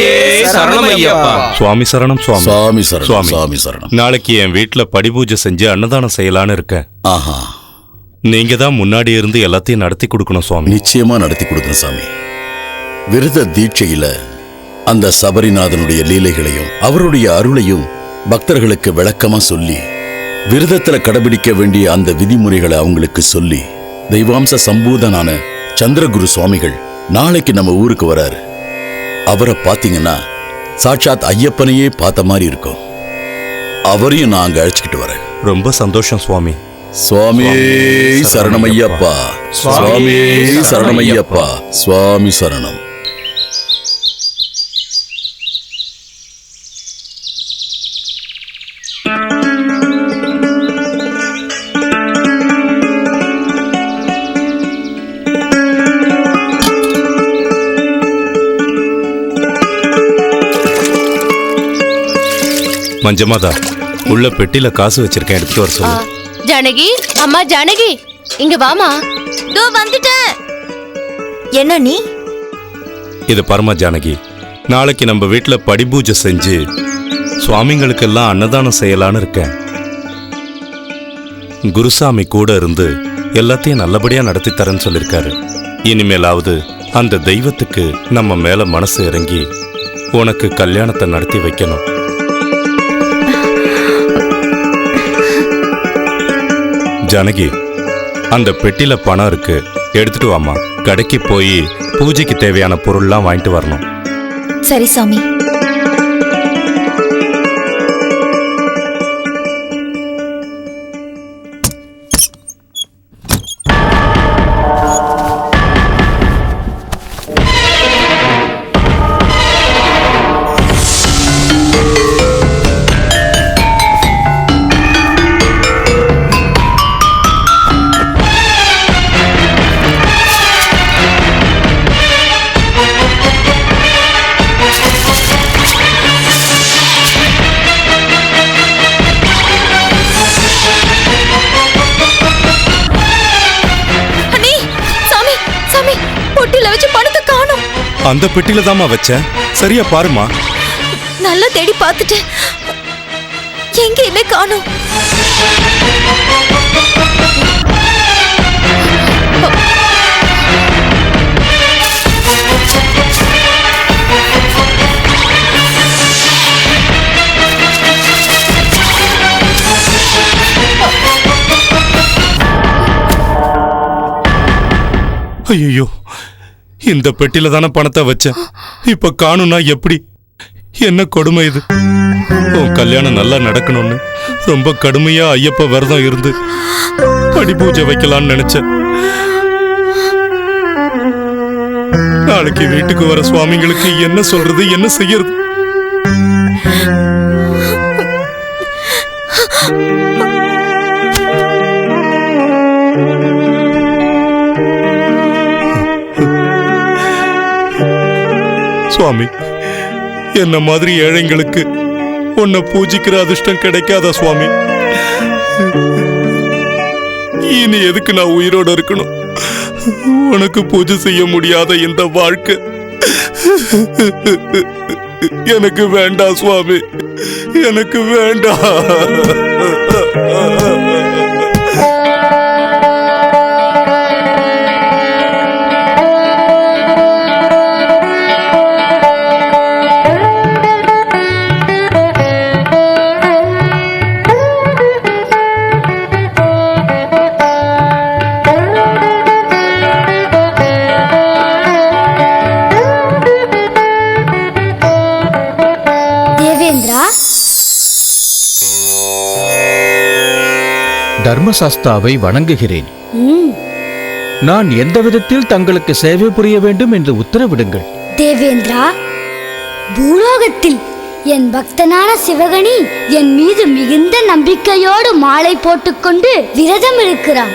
சரணம் சுவாமி. சுவாமி சரணம் சுவாமி சரணம். நாளைக்கு என் வீட்டுல படி பூஜை செஞ்சு அன்னதானம் செய்யலான்னு இருக்கேன். ஆஹா, நீங்க தான் முன்னாடி இருந்து எல்லாத்தையும் நடத்தி கொடுக்கணும் சுவாமி. நிச்சயமா நடத்தி கொடுக்கணும் சாமி. விரத தீட்சையில அந்த சபரிநாதனுடைய லீலைகளையும் அவருடைய அருளையும் பக்தர்களுக்கு விளக்கமா சொல்லி விரதத்துல கடைபிடிக்க வேண்டிய அந்த விதிமுறைகளை அவங்களுக்கு சொல்லி தெய்வாம்ச சம்பூதனான சந்திரகுரு சுவாமிகள் நாளைக்கு நம்ம ஊருக்கு வராரு. அவரை பாத்தீங்கன்னா சாட்சாத் ஐயப்பனையே பார்த்த மாதிரி இருக்கும். அவரையும் நான் அங்க அழைச்சிக்கிட்டு வரேன். ரொம்ப சந்தோஷம் சுவாமி. சுவாமி சரணமையப்பா. சுவாமி சரணமையப்பா. சுவாமி சரணம். மஞ்சமாதா, உள்ள பெட்டில காசு வச்சிருக்கேன், எடுத்துட்டு வர சொல்லு. ஜானகி, அம்மா ஜானகி, இங்க வாமா. தோ வந்துட்டேன். என்ன நீ? இது பரம ஜானகி, நாளைக்கு நம்ம வீட்டுல படி பூஜை செஞ்சு சுவாமிங்களுக்கெல்லாம் அன்னதானம் செய்யலான்னு இருக்கேன். குருசாமி கூட இருந்து எல்லாத்தையும் நல்லபடியா நடத்தி தரேன்னு சொல்லிருக்காரு. இனிமேலாவது அந்த தெய்வத்துக்கு நம்ம மேல மனசு இறங்கி உனக்கு கல்யாணத்தை நடத்தி வைக்கணும். ஜானகி, அந்த பெட்டில பணம் இருக்கு, எடுத்துட்டு வாமா. கடைக்கு போய் பூஜைக்கு தேவையான பொருள்லாம் வாங்கிட்டு வரணும். சரி சாமி. அந்த பெட்டில தாமா வச்சேன், சரியா பாருமா. நல்லா தேடி பார்த்துட்டேன், எங்கேயுமே காணோம். ஐயோ, இந்த பெட்டில தானே பணத்தை வச்சேன், இப்ப காணும்னா எப்படி? என்ன கொடுமை இது! உன் கல்யாணம் நல்லா நடக்கணும்னு ரொம்ப கடுமையா ஐயப்ப விரதம் இருந்து படி பூஜை வைக்கலான்னு நினைச்சேன். நாளைக்கு வீட்டுக்கு வர சுவாமிங்களுக்கு என்ன சொல்றது, என்ன செய்யறது? சுவாமி, என்ன மாதிரி ஏழைங்களுக்கு உன்னை பூஜிக்கிற அதிர்ஷ்டம் கிடைக்காதா சுவாமி? இனி எதுக்கு நான் உயிரோட இருக்கணும்? உனக்கு பூஜை செய்ய முடியாத இந்த வாழ்க்கை எனக்கு வேண்டாம் சுவாமி, எனக்கு வேண்டாம். தர்மசாஸ்தாவை வணங்குகிறேன். நான் எந்த விதத்தில் தங்களுக்கு சேவை புரிய வேண்டும் என்று உத்தரவிடுங்கள். தேவேந்திரா, பூலோகத்தில் என் பக்தனான சிவகணி என் மீது மிகுந்த நம்பிக்கையோடு மாலை போட்டுக்கொண்டு விரதம் இருக்கிறான்.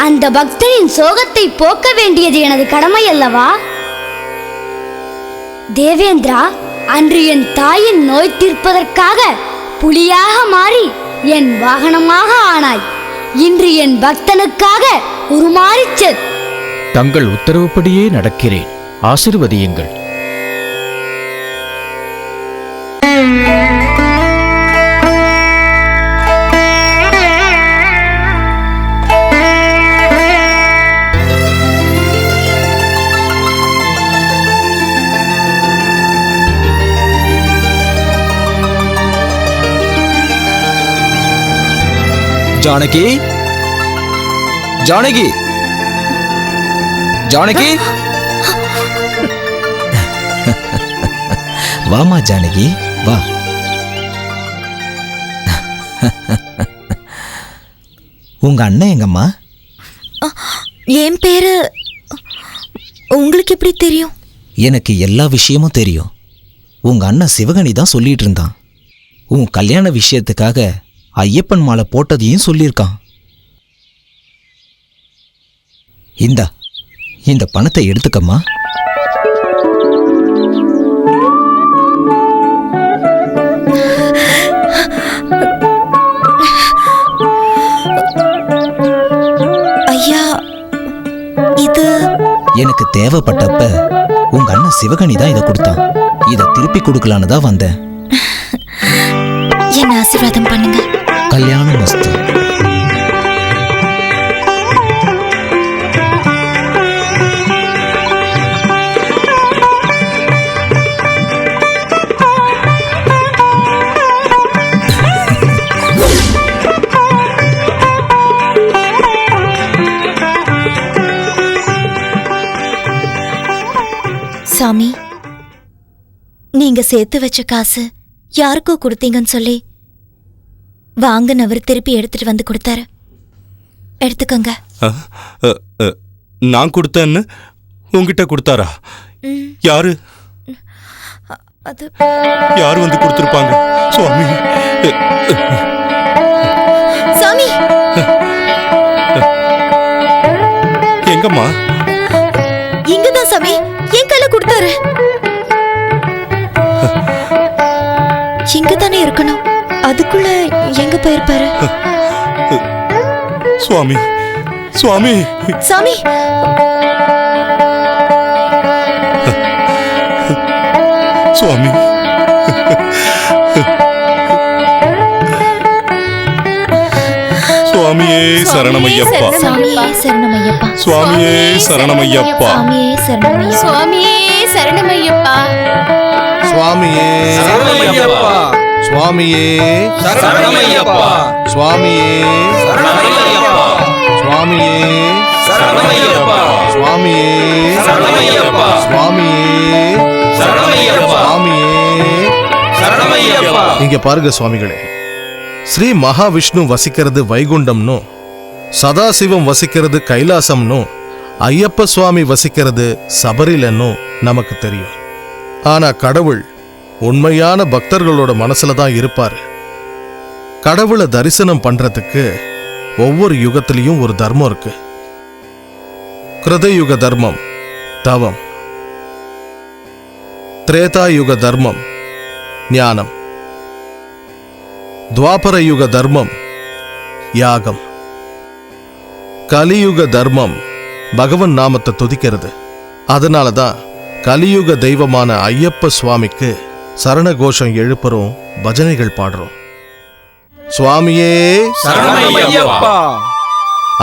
அந்த பக்தனின் சோகத்தை போக்க வேண்டியது எனது கடமை அல்லவா? தேவேந்திரா, அன்று என் தாயின் நோய் தீர்ப்பதற்காக புலியாக மாறி என் வாகனமாக ஆனாய். இன்று என் பக்தனுக்காக உருமாறிச் தங்கள் உத்தரவுப்படியே நடக்கிறேன். ஆசீர்வதியுங்கள். ஜானகி, ஜானகி, ஜானகி, வாமா ஜானகி, வா. உங்க அண்ணன் எங்கம்மா? என் பேரு உங்களுக்கு எப்படி தெரியும்? எனக்கு எல்லா விஷயமும் தெரியும். உங்க அண்ணன் சிவகணி தான் சொல்லிட்டு இருந்தான். உன் கல்யாண விஷயத்துக்காக ஐயப்பன் மாலை போட்டதையும் சொல்லியிருக்கான். இந்த பணத்தை எடுத்துக்கம்மா. ஐயா, இது எனக்கு தேவைப்பட்டப்ப உங்க அண்ணன் சிவகணி தான் இதை கொடுத்தான். இதை திருப்பி கொடுக்கலான்னு தான் வந்தேன். என்ன ஆசீர்வாதம் பண்ணுங்க. கல்யாணம் மஸ்து. சாமி, நீங்க சேர்த்து வச்ச காசு யாருக்கோ கொடுத்தீங்கன்னு சொல்லி வாங்கினவர் திருப்பி எடுத்துட்டு வந்து கொடுத்தாரு. எடுத்துக்கோங்க. நான் கொடுத்தேன்னு உங்ககிட்ட கொடுத்தாரா? யாரு அது யாரு வந்து கொடுத்திருப்பாங்க? சுவாமி, சாமி, எங்கம்மா? இங்கதான் சாமி, என் கையில கொடுத்தாரு. இங்கதானே இருக்கணும். அதுக்குள்ள எங்க போயிருப்பாரு? சுவாமி, சுவாமி, சாமி, சுவாமி, சுவாமியே சரணமையப்பா, சாமியே சரணமையப்பா, சுவாமியே சரணமையப்பா, சாமியே சரணமையப்பா, சுவாமியே சரணமையப்பா, சுவாமியே சரணமையப்பா, சுவாமியே சரணமையப்பா, சுவாமியே சரணமையப்பா, சுவாமியே சரணமையப்பா, சுவாமியே சரணமையப்பா, சுவாமியே சரணமையப்பா, சுவாமியே சரணமையப்பா. இங்க பாருங்க சுவாமிகளே, ஸ்ரீ மகாவிஷ்ணு வசிக்கிறது வைகுண்டம்னு, சதாசிவம் வசிக்கிறது கைலாசம்னு, ஐயப்ப சுவாமி வசிக்கிறது சபரிலன்னு நமக்கு தெரியும். ஆனா கடவுள் உண்மையான பக்தர்களோட மனசுல தான் இருப்பாரு. கடவுளை தரிசனம் பண்றதுக்கு ஒவ்வொரு யுகத்திலையும் ஒரு தர்மம் இருக்கு. கிருதயுக தர்மம் தவம், திரேதாயுக தர்மம் ஞானம், துவாபர யுக தர்மம் யாகம், கலியுக தர்மம் பகவன் நாமத்தை துதிக்கிறது. அதனாலதான் கலியுக தெய்வமான ஐயப்ப சுவாமிக்கு சரண கோஷம் எழுப்புறோம், பஜனைகள் பாடுறோம். சுவாமியே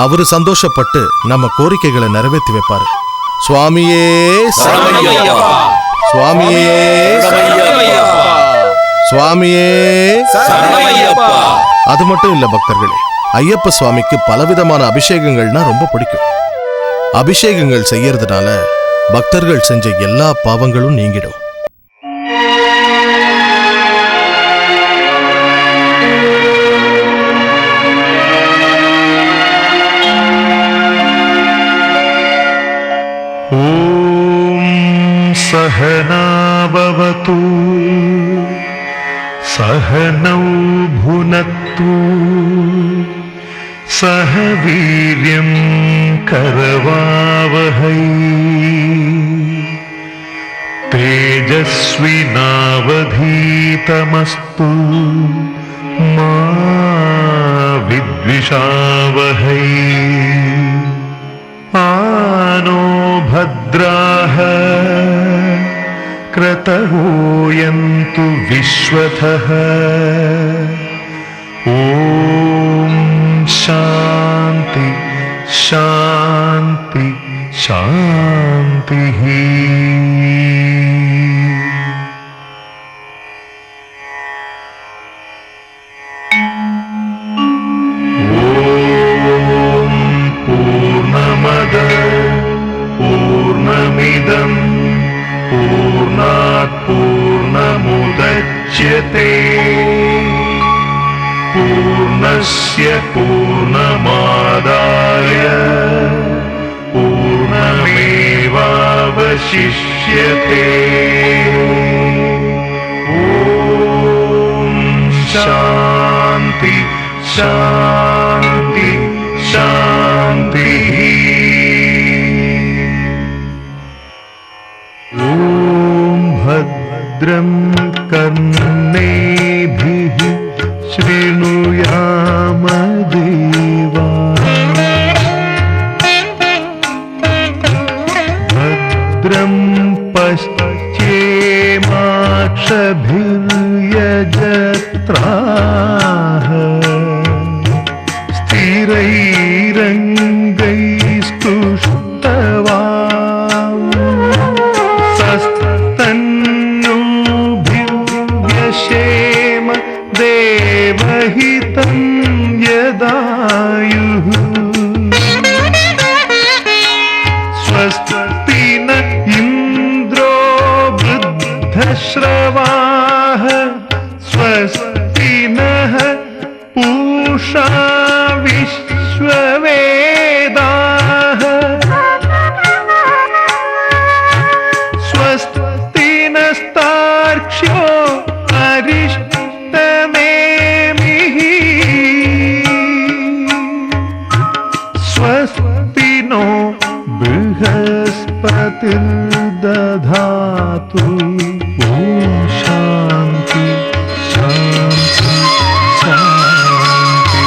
அவரு சந்தோஷப்பட்டு நம்ம கோரிக்கைகளை நிறைவேற்றி வைப்பாரு. சுவாமியே சுவாமியே சுவாமியே. அது மட்டும் இல்ல பக்தர்களே, ஐயப்ப சுவாமிக்கு பலவிதமான அபிஷேகங்கள்னா ரொம்ப பிடிக்கும். அபிஷேகங்கள் செய்யறதுனால பக்தர்கள் செஞ்ச எல்லா பாவங்களும் நீங்கிடும். ஓம் சஹனாபவது சஹனௌ புனத்து சஹ வீர்யம் கரவாவஹை தேஜஸ்வினாவதீதமஸ்து மா வித்விஷாவஹை. ஆனோ भद्राः क्रतवोऽयन्तु विश्वतः. ॐ शान्ति शान्ति शान्तिः. पूर्णमिदं पूर्णात् पूर्णमुदच्यते पूर्णस्य पूर्णमादाय पूर्णमेवावशिष्यते. ॐ शान्ति शान्ति शान्तिः. ॐ भद्रं कर्णेभिः शृणुयाम देवाः. भद्रं पश्येमाक्षभिर्यजत्राः. स्थिरैरङ्गैस्तुष्टवा सस्तन्नोभिर्व्यशेम देवहितं यदायुः. स्वस्ति न इन्द्रो वृद्धश्रवाः. स्वस्ति नः पूषा विश्ववेदाः. स्वस्ति नस्तार्क्ष्यो अरिष्टनेमिः. स्वस्ति नो बृहस्पतिर्दधातु. ॐ शान्ति शान्ति शान्ति.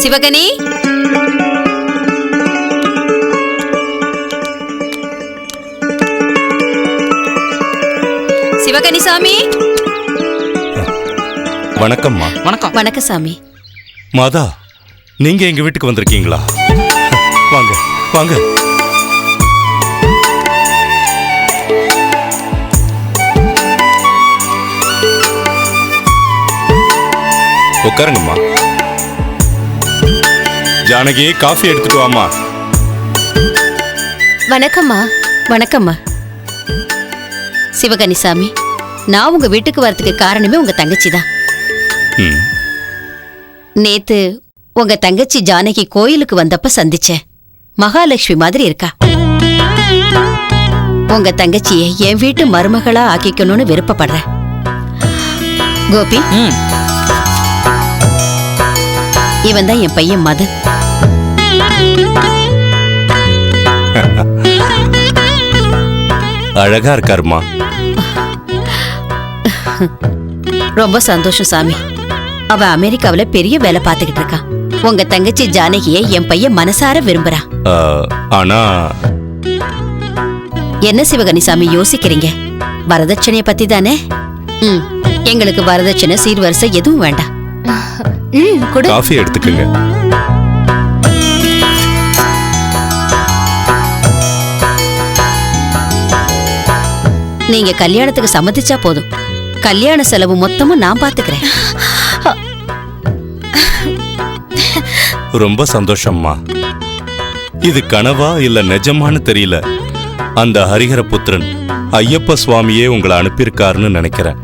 சிவகனி, சிவகனி சாமி. வணக்கம்மா. வணக்கம். வணக்கம் சாமி. மாதா, நீங்க எங்க வீட்டுக்கு வந்திருக்கீங்களா? வாங்க வாங்க. உட்காருங்கம்மா. ஜானகி, காஃபி எடுத்துட்டு வாமா. வணக்கம்மா. வணக்கம்மா. சிவகனி சாமி, நான் உங்க வீட்டுக்கு வரதுக்கு காரணமே உங்க தங்கச்சி தான். நேத்து உங்க தங்கச்சி ஜானகி கோயிலுக்கு வந்தப்ப சந்திச்சேன். மகாலட்சுமி மாதிரி இருக்கா. உங்க தங்கச்சியை என் வீட்டு மருமகளா ஆக்கிக்கணும்னு விருப்பப்படுறேன். கோபி, இவன் தான் என் பையன் மதன். அழகா இருக்காருமா. ரொம்ப சந்தோஷம் சாமி. அவ அமெரிக்காவில பெரிய வேலை பார்த்துக்கிட்டு இருக்கா. உங்க தங்கச்சி ஜானகியை என் பையன் மனசார விரும்புறான். ஆனா என்ன சிவகனி சாமி யோசிக்கிறீங்க? வரதட்சணைய பத்தி தானே? எங்களுக்கு வரதட்சணை சீர்வரிசை எதுவும் வேண்டாம். காஃபி எடுத்துக்கங்க. நீங்க கல்யாணத்துக்கு சம்மதிச்சா போதும். கல்யாண செலவு மொத்தமும் நான் பாத்துக்கிறேன். ரொம்ப சந்தோஷம்மா. இது கனவா இல்ல நிஜமான்னு தெரியல. அந்த ஹரிஹர புத்திரன் ஐயப்ப சுவாமியே உங்களை அனுப்பியிருக்காருன்னு நினைக்கிறேன்.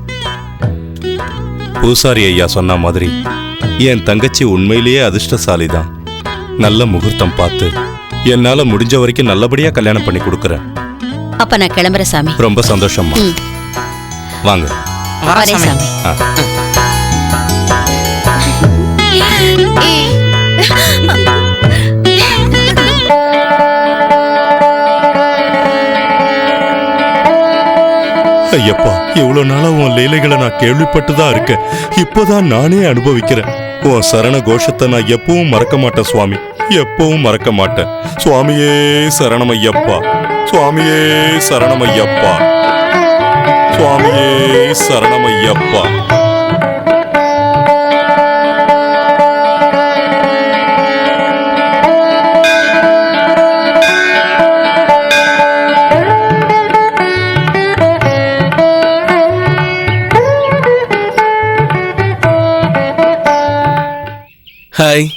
பூசாரி ஐயா சொன்ன மாதிரி என் தங்கச்சி உண்மையிலேயே அதிர்ஷ்டசாலிதான். நல்ல முகூர்த்தம் பார்த்து என்னால முடிஞ்ச வரைக்கும் நல்லபடியா கல்யாணம் பண்ணி கொடுக்கறேன். அப்ப நான் கிளம்புறேன் சாமி. ரொம்ப சந்தோஷம்மா. வாங்க. வரேன் சாமி. ஐயப்பா, இவ்வளவு நாளா உன் லீலைகளை நான் கேள்விப்பட்டுதான் இருக்கேன். இப்போதான் நானே அனுபவிக்கிறேன். உன் சரண கோஷத்தை நான் எப்பவும் மறக்க மாட்டேன் சுவாமி. எப்பவும் மறக்க மாட்டேன். சுவாமியே சரணமையப்பா, சுவாமியே சரணமையப்பா, சுவாமியே சரணமையப்பா. ஹாய்.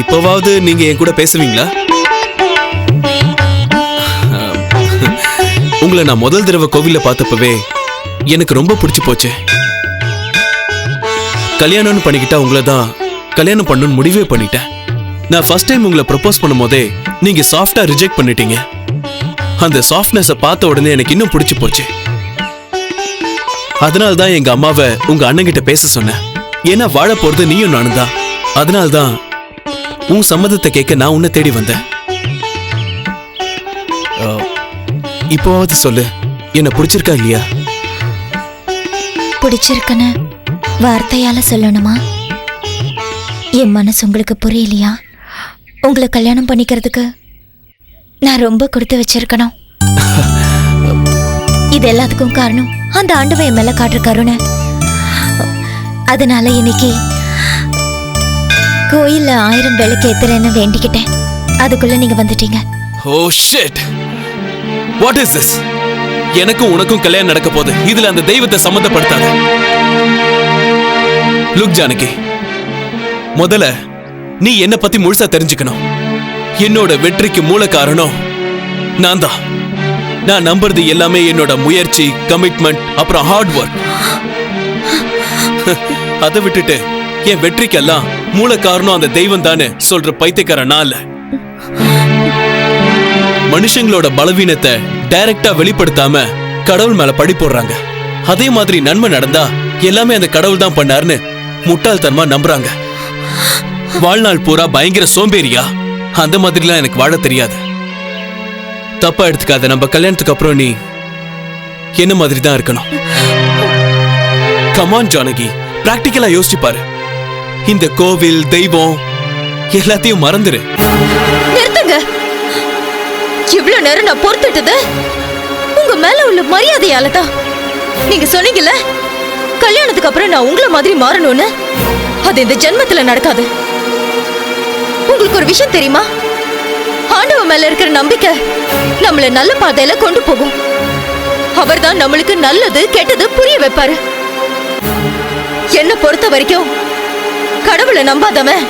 இப்போவாவது நீங்க என் கூட பேசுவீங்களா? உங்களை நான் முதல் தடவை கோவில்ல பார்த்தப்பவே எனக்கு ரொம்ப பிடிச்சு போச்சு. கல்யாணம்னு பண்ணிக்கிட்டா உங்களை தான் கல்யாணம் பண்ணணும்னு முடிவே பண்ணிட்டேன். நான் ஃபர்ஸ்ட் டைம் உங்களை ப்ரப்போஸ் பண்ணும் போதே நீங்க சாஃப்டா ரிஜெக்ட் பண்ணிட்டீங்க. அந்த சாஃப்ட்னஸை பார்த்த உடனே எனக்கு இன்னும் பிடிச்சு போச்சு. அதனால்தான் எங்க அம்மாவை உங்க அண்ணன் கிட்ட பேச சொன்னேன். ஏன்னா வாழ போறது நீயும் நானும் தான். அதனால்தான் உன் சம்மதத்தை கேட்க நான் உன்னை தேடி வந்தேன். இப்போவாவது சொல்லு, என்ன பிடிச்சிருக்கா இல்லையா? பிடிச்சிருக்குன்னு வார்த்தையால சொல்லணுமா? என் மனசு உங்களுக்கு புரியலையா? உங்களை கல்யாணம் பண்ணிக்கிறதுக்கு நான் ரொம்ப கொடுத்து வச்சிருக்கணும். இது எல்லாத்துக்கும் காரணம் அந்த ஆண்டவன் என் மேல காட்டுற கருணை. அதனால இன்னைக்கு கோயில்ல 1000 விளக்கு ஏத்துறேன்னு வேண்டிக்கிட்டேன். அதுக்குள்ள நீங்க வந்துட்டீங்க. Oh shit, what is this? எனக்கும் உனக்கும் கல்யாணம் நடக்க போகுது. இதுல அந்த தெய்வத்தை சம்மந்தப்படுத்தாத. லுக் ஜானகி, முதல்ல நீ என்ன பத்தி முழுசா தெரிஞ்சுக்கணும். என்னோட வெற்றிக்கு மூல காரணம் நான் தான். நான் நம்புறது எல்லாமே என்னோட முயற்சி, கமிட்மெண்ட், அப்புறம் ஹார்ட் ஒர்க். அதை விட்டுட்டு என் வெற்றிக்கெல்லாம் மூல காரணம் அந்த தெய்வம் தானே சொல்ற பைத்தியக்கார நான் இல்ல. மனுஷங்களோட பலவீனத்தை டைரக்டா வெளிப்படுத்தாம கடவுள் மேல பழி போடுறாங்க. அதே மாதிரி நன்மை நடந்தா எல்லாமே அந்த கடவுள் தான் பண்ணாருன்னு முட்டாள்தனமா நம்புறாங்க. வாழ்நாள் பூரா பயங்கர சோம்பேறியா? அந்த மாதிரிலாம் எனக்கு வாழ தெரியாது. தப்பா எடுத்துக்காத. நம்ம கல்யாணத்துக்கு அப்புறம் நீ என்ன மாதிரி தான் இருக்கணும். கமான் ஜானகி, பிராக்டிக்கலா யோசிச்சு பாரு. இந்த கோவில் தெய்வம் எல்லாத்தையும் மறந்துரு. நிறுத்துங்க. இவ்வளவு நேரம் நான் பொறுத்துட்டது உங்க மேல உள்ள மரியாதையால தான். நீங்க சொன்னீங்கல்ல, கல்யாணத்துக்கு அப்புறம் நான் உங்களை மாதிரி மாறணும்னு. அது இந்த ஜென்மத்துல நடக்காது. உங்களுக்கு ஒரு விஷயம் தெரியுமா? ஆண்டவன் மேல இருக்கிற நம்பிக்கை நம்மள நல்ல பாதையில கொண்டு போகும். அவர்தான் நம்மளுக்கு நல்லது கெட்டது புரிய வைப்பாரு. என்ன பொறுத்த வரைக்கும் கடவுளை நம்பாதவன்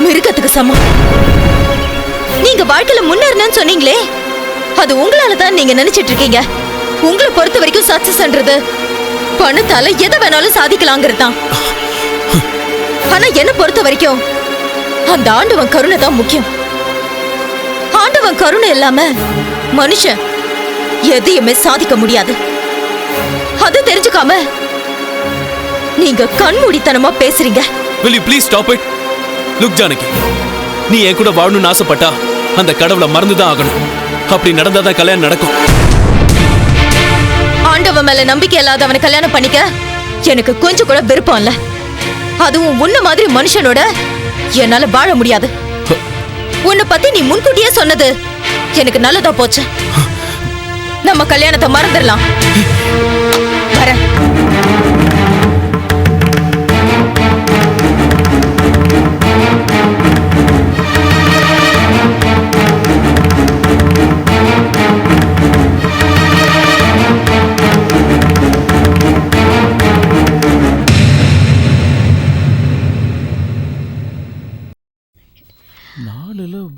மிருகத்துக்கு சமம். நீங்க வாழ்க்கையில முன்னேறணும்னு சொன்னீங்களே, அது உங்களால தான் நீங்க நினைச்சிட்டு இருக்கீங்க. உங்களை பொறுத்த வரைக்கும் சக்சஸ்ன்றது பணத்தால எதை வேணாலும் சாதிக்கலாங்கிறது தான். ஆனா என்ன பொறுத்த வரைக்கும் அந்த ஆண்டவன் கருணை தான் முக்கியம். ஆண்டவன் கருணை இல்லாம மனுஷன் எதையுமே சாதிக்க முடியாது. அது தெரிஞ்சுக்காம நீங்க கண்மூடித்தனமா பேசுறீங்க. Will you please stop it? Look Janaki, நீ என் கூட வாழணும்னு ஆசைப்பட்டா அந்த கடவுளை மறந்துதான் ஆகணும். அப்படி நடந்தாதான் கல்யாணம் நடக்கும். ஆண்டவன் மேல நம்பிக்கை இல்லாதவனை கல்யாணம் பண்ணிக்க எனக்கு கொஞ்சம் கூட விருப்பம் இல்ல. அதுவும் உன்ன மாதிரி மனுஷனோட என்னால வாழ முடியாது. உன்னை பத்தி நீ முன்கூட்டியே சொன்னது எனக்கு நல்லதா போச்சு. நம்ம கல்யாணத்தை மறந்துடலாம். வரேன்.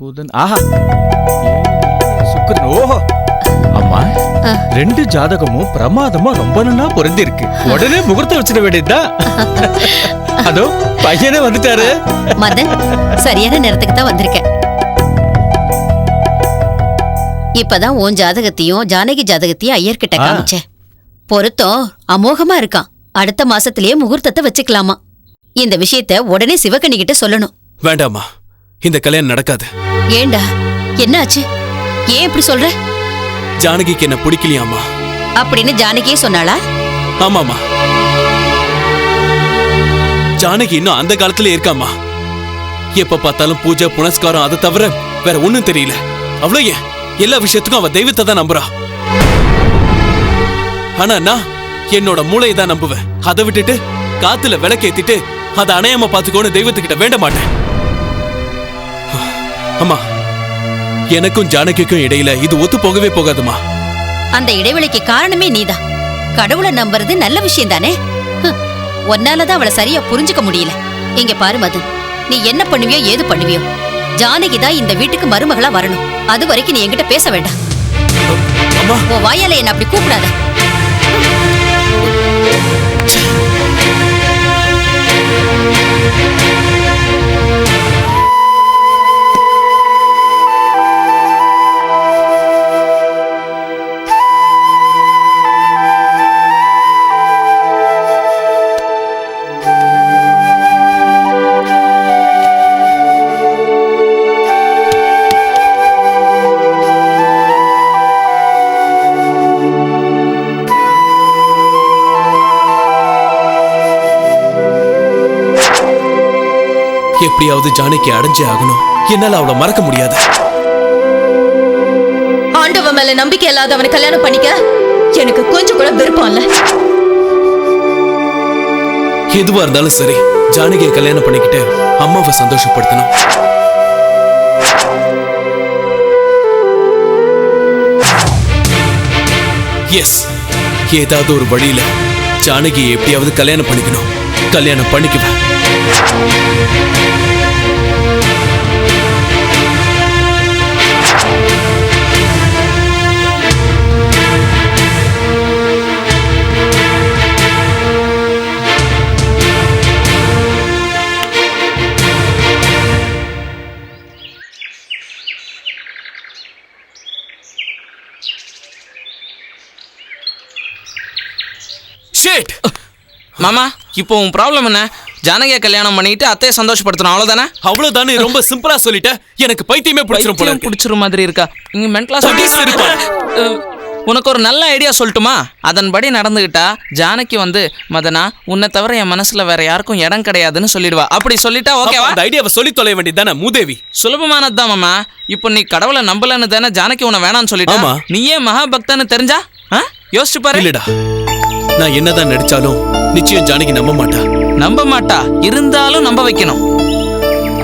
புதன், ஆஹா, சுக்கிரன். ஓஹோ அம்மா, 2 ஜாதகமும் பிரமாதமா ரொம்ப நல்லா பொருந்தி இருக்கு. உடனே முகூர்த்தம் வச்சிட வேண்டியதா. அதோ பையனே வந்துட்டாரு. மதன், சரியான நேரத்துக்கு தான் வந்திருக்கேன். இப்பதான் உன் ஜாதகத்தையும் ஜானகி ஜாதகத்தையும் ஐயர்கிட்ட காமிச்சேன். பொருத்தம் அமோகமா இருக்கான். அடுத்த மாசத்திலேயே முகூர்த்தத்தை வச்சுக்கலாமா. இந்த விஷயத்த உடனே சிவகணி கிட்ட சொல்லணும். வேண்டாமா, இந்த கல்யாணம் நடக்காது. ஏண்டா, என்ன ஆச்சு? ஏன் இப்படி சொல்ற? ஜானகிக்கு என்ன பிடிக்கலையாமா அப்படின்னு ஜானகியே சொன்னாளா? ஆமாமா, ஜானகி இன்னும் அந்த காலத்துல இருக்காமா. எப்ப பார்த்தாலும் பூஜை புனஸ்காரம், அதை தவிர வேற ஒண்ணும் தெரியல. அவ்வளவு ஏன் எல்லா விஷயத்துக்கும் அவ தெய்வத்தை தான் நம்புறா. ஆனா நான் என்னோட மூளையை தான் நம்புவேன். அதை விட்டுட்டு காத்துல விளக்கேத்திட்டு அதை அணையாம பாத்துக்கோன்னு தெய்வத்துக்கிட்ட வேண்ட மாட்டேன். அம்மா, எனக்கும் ஜானகிக்கும் இடையில இது ஒத்து போகவே போகாதுமா. அந்த இடைவெளிக்கு காரணமே நீதான். கடவுளை நம்புறது நல்ல விஷயம் தானே. ஒன்னாலதான் அவளை சரியா புரிஞ்சுக்க முடியல. இங்க பாரு மதன், நீ என்ன பண்ணுவியோ ஏது பண்ணுவியோ, ஜானகி தான் இந்த வீட்டுக்கு மருமகளா வரணும். அது வரைக்கும் நீ என்கிட்ட பேச வேண்டாம். உன் வாயால என்ன அப்படி கூப்பிடாத. எப்படியாவது ஜானகி அடைஞ்சே ஆகணும். என்னால அவளை மறக்க முடியாது. ஆண்டவன் மேல நம்பிக்கை இல்லாதவனை கல்யாணம் பண்ணிக்க எனக்கு கொஞ்சம் கூட விருப்பம் இல்ல. எதுவா இருந்தாலும் சரி, ஜானகியை கல்யாணம் பண்ணிக்கிட்டு அம்மாவை சந்தோஷப்படுத்தணும். எஸ், ஏதாவது ஒரு வழியில ஜானகியை எப்படியாவது கல்யாணம் பண்ணிக்கணும். கல்யாணம் பண்ணிக்குவேன். ஷிட்! மாமா, இப்போ உன் ப்ராப்ளம் என்ன? ஜானகியை கல்யாணம் பண்ணிட்டு அத்தையை சந்தோஷப்படுத்தணும், அவ்வளவுதானே? அவ்வளவுதானே. ரொம்ப சிம்பிளா சொல்லிட்ட. எனக்கு பைத்தியமே பிடிச்சிரும் மாதிரி இருக்கா. இங்க மென்டலா உனக்கு ஒரு நல்ல ஐடியா சொல்லட்டுமா? அதன்படி நடந்துகிட்டா ஜானகி வந்து மதனா உன்னை தவிர என் மனசுல வேற யாருக்கும் இடம் கிடையாதுன்னு சொல்லிடுவா. அப்படி சொல்லிட்டா ஓகேவா? அந்த ஐடியாவை சொல்லி தொலை வேண்டியதானே மூதேவி. சுலபமானதுதான் மாமா. இப்போ நீ கடவுளை நம்பலன்னு தானே ஜானகி உன்னை வேணான்னு சொல்லிட்டா. நீயே மகாபக்தன்னு தெரிஞ்சா யோசிச்சு பாரு. இல்லடா, நான் என்னதான் நடிச்சாலும் நிச்சயம் ஜானகி நம்ப மாட்டா. நம்ப மாட்டா, இருந்தாலும் நம்ப வைக்கணும்.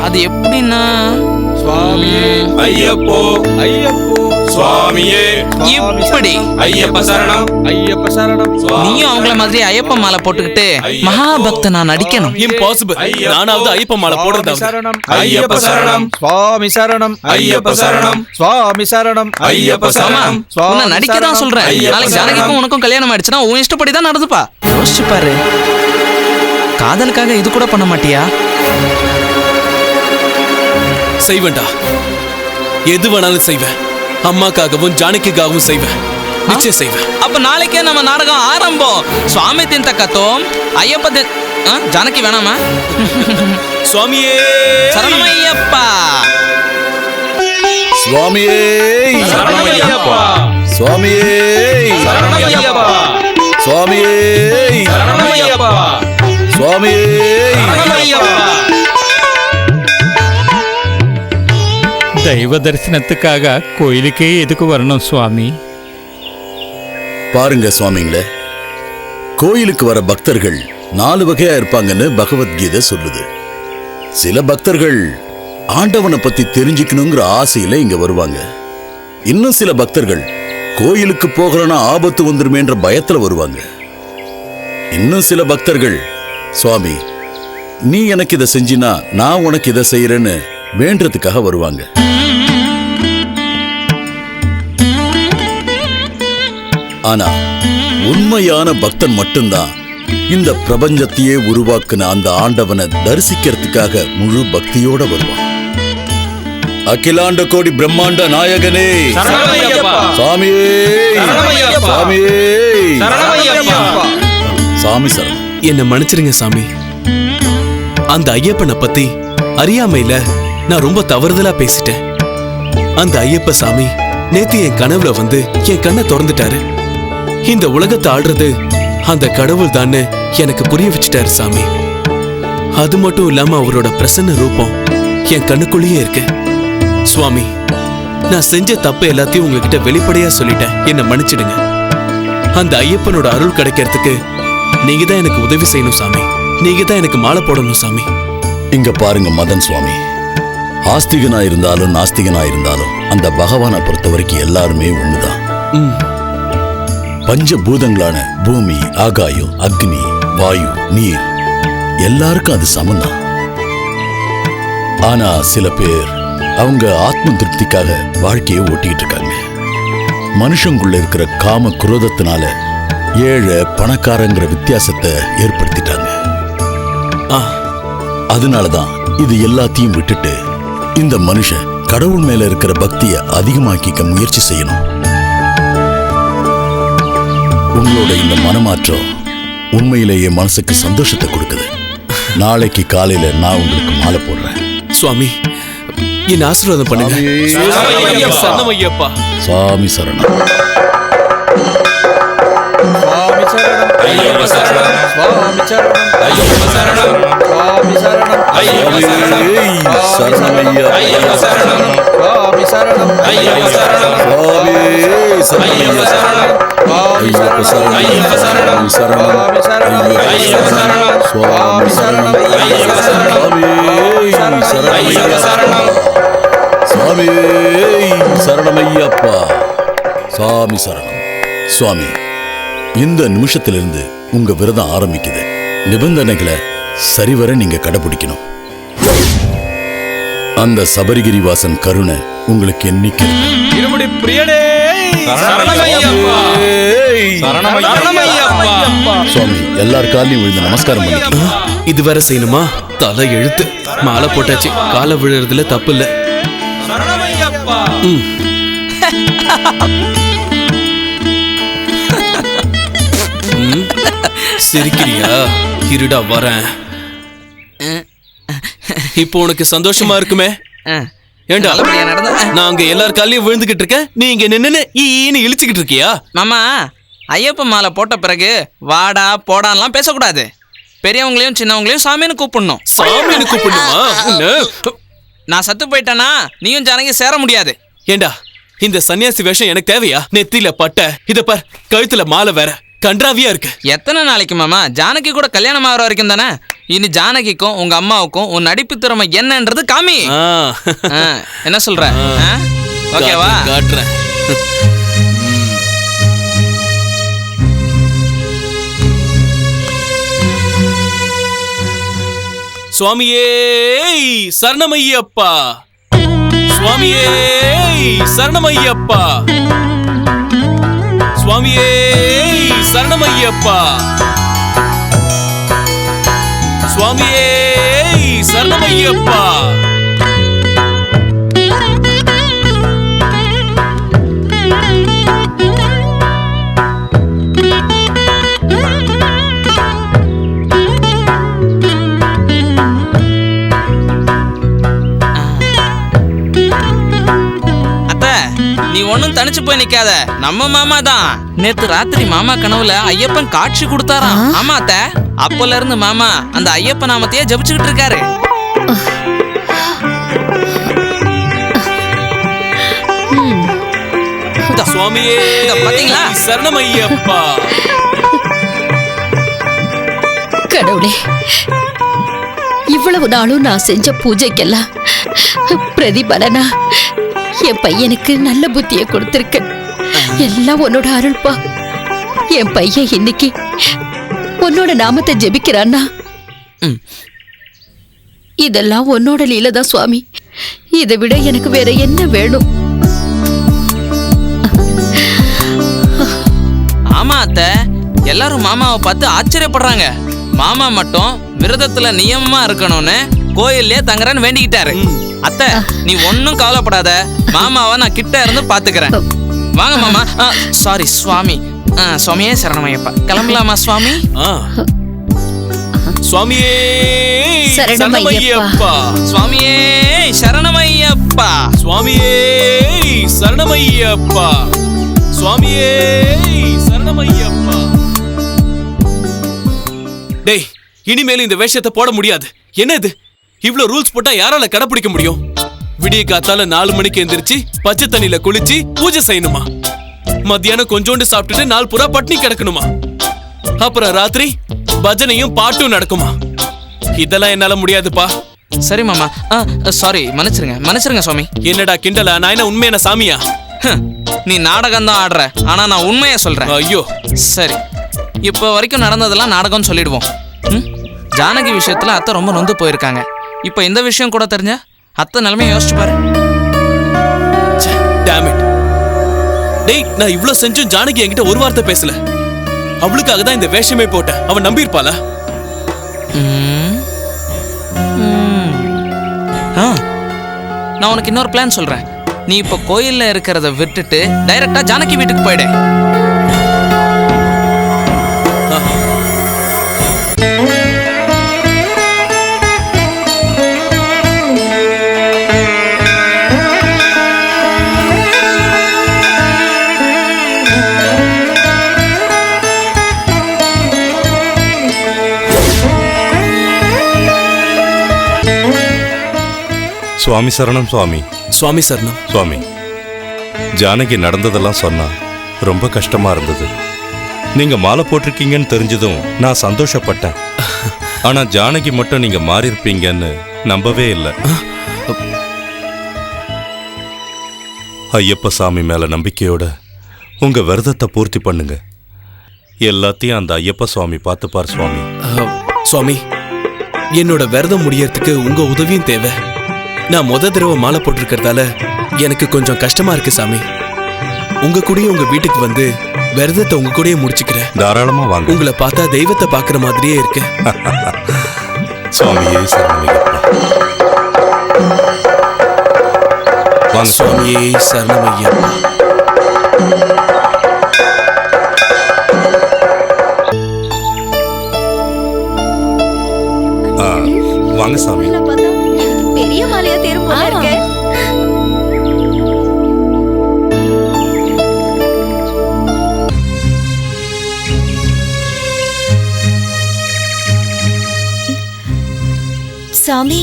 அது எப்படின்னா சுவாமியே ஐயப்போ ஐயப்போ சுவாமியே இப்படி ஐயப்ப சரணம் ஐயப்ப சரணம். நீயும் அவங்கள மாதிரி ஐயப்ப மாலை போட்டுக்கிட்டு மகாபக்தனா நடிக்கணும். இம்பாசிபிள். நானாவது ஐயப்ப மாலை போடுறதா? சரணம் ஐயப்ப சரணம் சுவாமி சரணம் ஐயப்ப சரணம் சுவாமி சரணம் ஐயப்ப சரணம். உன்னை நடிக்க தான் சொல்றேன். நாளைக்கு ஜானகிக்கும் உனக்கும் கல்யாணம் ஆயிடுச்சுன்னா உன் இஷ்டப்படி தான் நடந்துப்பா. யோசிச்சு பாரு. காதலுக்காக இது கூட பண்ண மாட்டியா? செய்வேண்டா, எது வேணாலும் செய்வேன். அம்மாக்காகவும் ஜானகிக்காகவும் செய்வேன். நிச்சயம் செய்வேன். அப்ப நாளைக்கே நம்ம நாடகம் ஆரம்பம். சுவாமி தின் தக்கத்தோம் ஐயப்ப ஜானகி வேணாமா? சுவாமியே சரணமையப்பா. சுவாமியே சரணமையப்பா சுவாமியே சரணமையப்பா சுவாமியே சரணமையப்பா சுவாமியே சரணமையப்பா. தெய்வ தரிசனத்துக்காக கோயிலுக்கே எதுக்கு வரணும் சுவாமி? பாருங்க சுவாமிங்களே, கோயிலுக்கு வர பக்தர்கள் 4 வகையா இருப்பாங்கன்னு பகவத்கீதை சொல்லுது. சில பக்தர்கள் ஆண்டவனை பத்தி தெரிஞ்சுக்கணுங்கிற ஆசையில இங்க வருவாங்க. இன்னும் சில பக்தர்கள் கோயிலுக்கு போகலன்னா ஆபத்து வந்துருமேன்ற பயத்துல வருவாங்க. இன்னும் சில பக்தர்கள் சுவாமி நீ எனக்கு இதை செஞ்சினா நான் உனக்கு இதை செய்யறேன்னு வேண்டதுக்காக வருவாங்க. ஆனா உண்மையான பக்தன் மட்டும்தான் இந்த பிரபஞ்சத்தையே உருவாக்குன அந்த ஆண்டவனை தரிசிக்கிறதுக்காக முழு பக்தியோட வருவான். அகிலாண்ட கோடி பிரம்மாண்ட நாயகனே சாமியே சாமியே சாமி சரணம். என்ன மன்னிச்சிருங்க சாமி. அந்த ஐயப்பனை பத்தி அறியாமையில நான் ரொம்ப தவறுதலா பேசிட்டேன். அந்த ஐயப்ப சாமி நேத்து என் கனவுல வந்து என் கண்ணை திறந்துட்டாரு. இந்த உலகத்தை ஆள்றது அந்த கடவுள் தான்னு எனக்கு புரிய வச்சுட்டாரு சாமி. அது மட்டும் இல்லாம அவரோட பிரசன்ன ரூபம் என் கண்ணுக்குள்ளேயே இருக்கு. சுவாமி, நான் செஞ்ச தப்பு எல்லாத்தையும் உங்ககிட்ட வெளிப்படையா சொல்லிட்டேன். என்ன மன்னிச்சிடுங்க. அந்த ஐயப்பனோட அருள் கிடைக்கிறதுக்கு நீங்க தான் எனக்கு உதவி செய்யணும் சாமி. நீங்க தான் எனக்கு மாலை போடணும் சாமி. இங்க பாருங்க மதன் சுவாமி, ஆஸ்திகனா இருந்தாலும் நாஸ்திகனா இருந்தாலும் அந்த பகவானை பொறுத்த வரைக்கும் எல்லாருமே ஒண்ணுதான். பஞ்சபூதங்களான பூமி, ஆகாயம், அக்னி, வாயு, நீர் எல்லாருக்கும் அது சமந்தான். ஆனா சில பேர் அவங்க ஆத்ம திருப்திக்காக வாழ்க்கையை ஓட்டிக்கிட்டு இருக்காங்க. மனுஷங்குள்ள இருக்கிற காம குரோதத்தினால ஏழை பணக்காரங்கிற வித்தியாசத்தை ஏற்படுத்திட்டாங்க. அதனாலதான் இது எல்லாத்தையும் விட்டுட்டு இந்த மனுஷன் கடவுள் மேல இருக்கிற பக்தியை அதிகமாக்கிக்க முயற்சி செய்யணும். உங்களோட இந்த மனமாற்றம் உண்மையிலேயே மனசுக்கு சந்தோஷத்தை கொடுக்குது. நாளைக்கு காலையில நான் உங்களுக்கு மாலை போடுறேன். சுவாமி, என் ஆசீர்வாதம் பண்ணுங்க. சாமி சரணம். சுவாமி சரணம் ஐயப்ப சரணம் சுவாமி சரணம் ஐயப்ப சரணம் சுவாமி சரணம் ஐயப்ப சரணம் சரணமையா ஐயப்ப சரணம் சுவாமி சரணம் ஐயப்ப சரணம் சுவாமி ஐயப்ப சரணம் ஐயப்ப சரணம் ஐயப்ப சரணம் சரணம் ஐயப்ப சரணம் சுவாமி சரணம் ஐயப்ப சரணம் ஐயப்ப சரணம் சுவாமி சரணமையப்பா. சாமி சரணம். சுவாமி, இந்த நிமிஷத்திலிருந்து உங்க விரதம் ஆரம்பிக்குது. நிபந்தனைகளை சரிவர நீங்க கடைபிடிக்கணும். அந்த சபரிகிரிவாசன் கருணை உங்களுக்கு என்னைக்கு இருமுடி பிரியனே சரணமையப்பா சரணமையப்பா சுவாமி எல்லார் காலையும் விழுந்து நமஸ்காரம் பண்ணிக்கலாம். இது வேற செய்யணுமா? தலை எழுத்து. மாலை போட்டாச்சு, காலை விழுறதுல தப்பு இல்ல. சரணமையப்பா சிரிக்கிறியா? இருடா வரேன். இப்போ உனக்கு சந்தோஷமா இருக்குமே? ஏண்டா நல்லபடியா நடந்த நான் அங்க எல்லார் காலையும் விழுந்துகிட்டு இருக்கேன், நீ இங்க நின்னு ஈன்னு இழிச்சுக்கிட்டு இருக்கியா? மாமா, ஐயப்ப மாலை போட்ட பிறகு வாடா போடான்லாம் பேசக்கூடாது. பெரியவங்களையும் சின்னவங்களையும் சாமின்னு கூப்பிடணும். சாமின்னு கூப்பிடணுமா? நான் சத்து போயிட்டேனா நீயும் ஜானகி சேர முடியாது. ஏண்டா இந்த சன்னியாசி வேஷம் எனக்கு தேவையா? நெத்தியில பட்டை, இத பார் கழுத்துல மாலை வேற, கன்றாவியா இருக்கு. எத்தனை நாளைக்கு மாமா? ஜானகி கூட கல்யாணம் ஆகிற வரைக்கும் தானே. இனி ஜானகிக்கும் உங்க அம்மாவுக்கும் உன் நடிப்பு திறமை என்னன்றது காமி. என்ன சொல்ற? ஓகேவா? காட்டுறேன். சுவாமியே சரணமையப்பா, சுவாமியே சரணமையப்பா, சுவாமியே சரணமையப்பா, சுவாமியே சரணமையப்பா. நீ ஒன்னும் தனிச்சு போய் நிக்காத, நம்ம மாமா தான். நேத்து ராத்திரி மாமா கனவுல ஐயப்பன் காட்சி கொடுத்தாராம். ஆமா அத்த, அப்பல இருந்து மாமா அந்த ஐயப்ப நாமத்தையே ஜபிச்சுக்கிட்டு இருக்காரு. சுவாமியே பாத்தீங்களா? சரணமையப்பா. கடவுளே, இவ்வளவு நாளும் நான் செஞ்ச பூஜைக்கெல்லாம் பிரதிபலனா என் பையனுக்கு நல்ல புத்தியை கொடுத்திருக்க. எல்லாம் உன்னோட அருள்பா. என் பையன் இன்னைக்கு உன்னோட நாமத்தை ஜெபிக்கிறான்னா இதெல்லாம் உன்னோட லீலதான் சுவாமி. இதை விட எனக்கு வேற என்ன வேணும்? ஆமா அத்த, எல்லாரும் மாமாவை பார்த்து ஆச்சரியப்படுறாங்க. மாமா மட்டும் விரதத்துல நியமமா இருக்கணும்னு கோயிலே தங்குறேன்னு வேண்டிக்கிட்டாரு. அத்தை, நீ ஒன்னும் கவலைப்படாத, மாமாவை நான் கிட்ட இருந்து பாத்துக்கிறேன். வாங்க மாமா. சாரி சுவாமி. சுவாமியே சரணமையப்பா. கிளம்பலாமா சுவாமி? சுவாமியே சரணமையப்பா. சுவாமியே சரணமையப்பா. சுவாமியே சரணமையப்பா. சுவாமியே சரணமையப்பா. டேய், இனிமேல் இந்த வேஷத்தை போட முடியாது. என்ன இது? இவ்ளோ ரூல்ஸ் போட்டா யாரால கடைபிடிக்க முடியும்? விடிய காத்தால 4 மணிக்கு எந்திரிச்சு பச்சை தண்ணியில குளிச்சு பூஜை செய்யணுமா? மத்தியானம் கொஞ்சோண்டு சாப்பிட்டுட்டு 4 புறா பட்னி கிடக்கணுமா? அப்புறம் ராத்திரி பஜனையும் பாட்டும் நடக்குமா? இதெல்லாம் என்னால முடியாதுப்பா. சரி மாமா, சாரி, மன்னிச்சிருங்க சுவாமி. என்னடா கிண்டலா? நான் என்ன உண்மையான சாமியா? நீ நாடகம் தான் ஆடுற, ஆனா நான் உண்மையா சொல்றேன். ஐயோ சரி, இப்போ வரைக்கும் நடந்ததெல்லாம் நாடகம்னு சொல்லிடுவோம். ஜானகி விஷயத்துல அத்தை ரொம்ப நொந்து போயிருக்காங்க. இப்போ இந்த விஷயம் கூட தெரிஞ்சா அத்தை நிலைமையை யோசிச்சு பாரு. டேய், நான் இவ்ளோ செஞ்சும் ஜானகி என்கிட்ட ஒரு வார்த்தை பேசல. அவளுக்காக தான் இந்த வேஷமே போட்டேன். அவன் நம்பியிருப்பாளா? நான் உனக்கு இன்னொரு பிளான் சொல்றேன். நீ இப்போ கோயில்ல இருக்கிறத விட்டுட்டு டைரக்டா ஜானகி வீட்டுக்கு போயிடு. சுவாமி சரணம் சுவாமி. சுவாமி சரணம் சுவாமி. ஜானகி நடந்ததெல்லாம் சொன்னா ரொம்ப கஷ்டமா இருந்தது. நீங்க மாலை போட்டிருக்கீங்கன்னு தெரிஞ்சதும் நான் சந்தோஷப்பட்டேன். ஆனா ஜானகி மட்டும் நீங்க மாறி இருப்பீங்கன்னு நம்பவே இல்லை. ஐயப்ப சாமி மேல நம்பிக்கையோட உங்க விரதத்தை பூர்த்தி பண்ணுங்க. எல்லாத்தையும் அந்த ஐயப்ப சுவாமி பார்த்துப்பார் சுவாமி. சுவாமி, என்னோட விரதம் முடியறதுக்கு உங்க உதவியும் தேவை. நான் தடவை மாலை போட்டிருக்கிறதால எனக்கு கொஞ்சம் கஷ்டமா இருக்கு சாமி. உங்க கூடயே உங்க வீட்டுக்கு வந்து விரதத்தை உங்க கூடயே முடிச்சுக்கிறேன். தாராளமா வாங்க. உங்களை பார்த்தா தெய்வத்தை பார்க்குற மாதிரியே இருக்கு. சுவாமியே சரணமையப்பா. வாங்க. சுவாமியே சரணமையப்பா. வாங்க சாமி. பெரிய மாலையா தேரும் போல இருக்கு. சாமி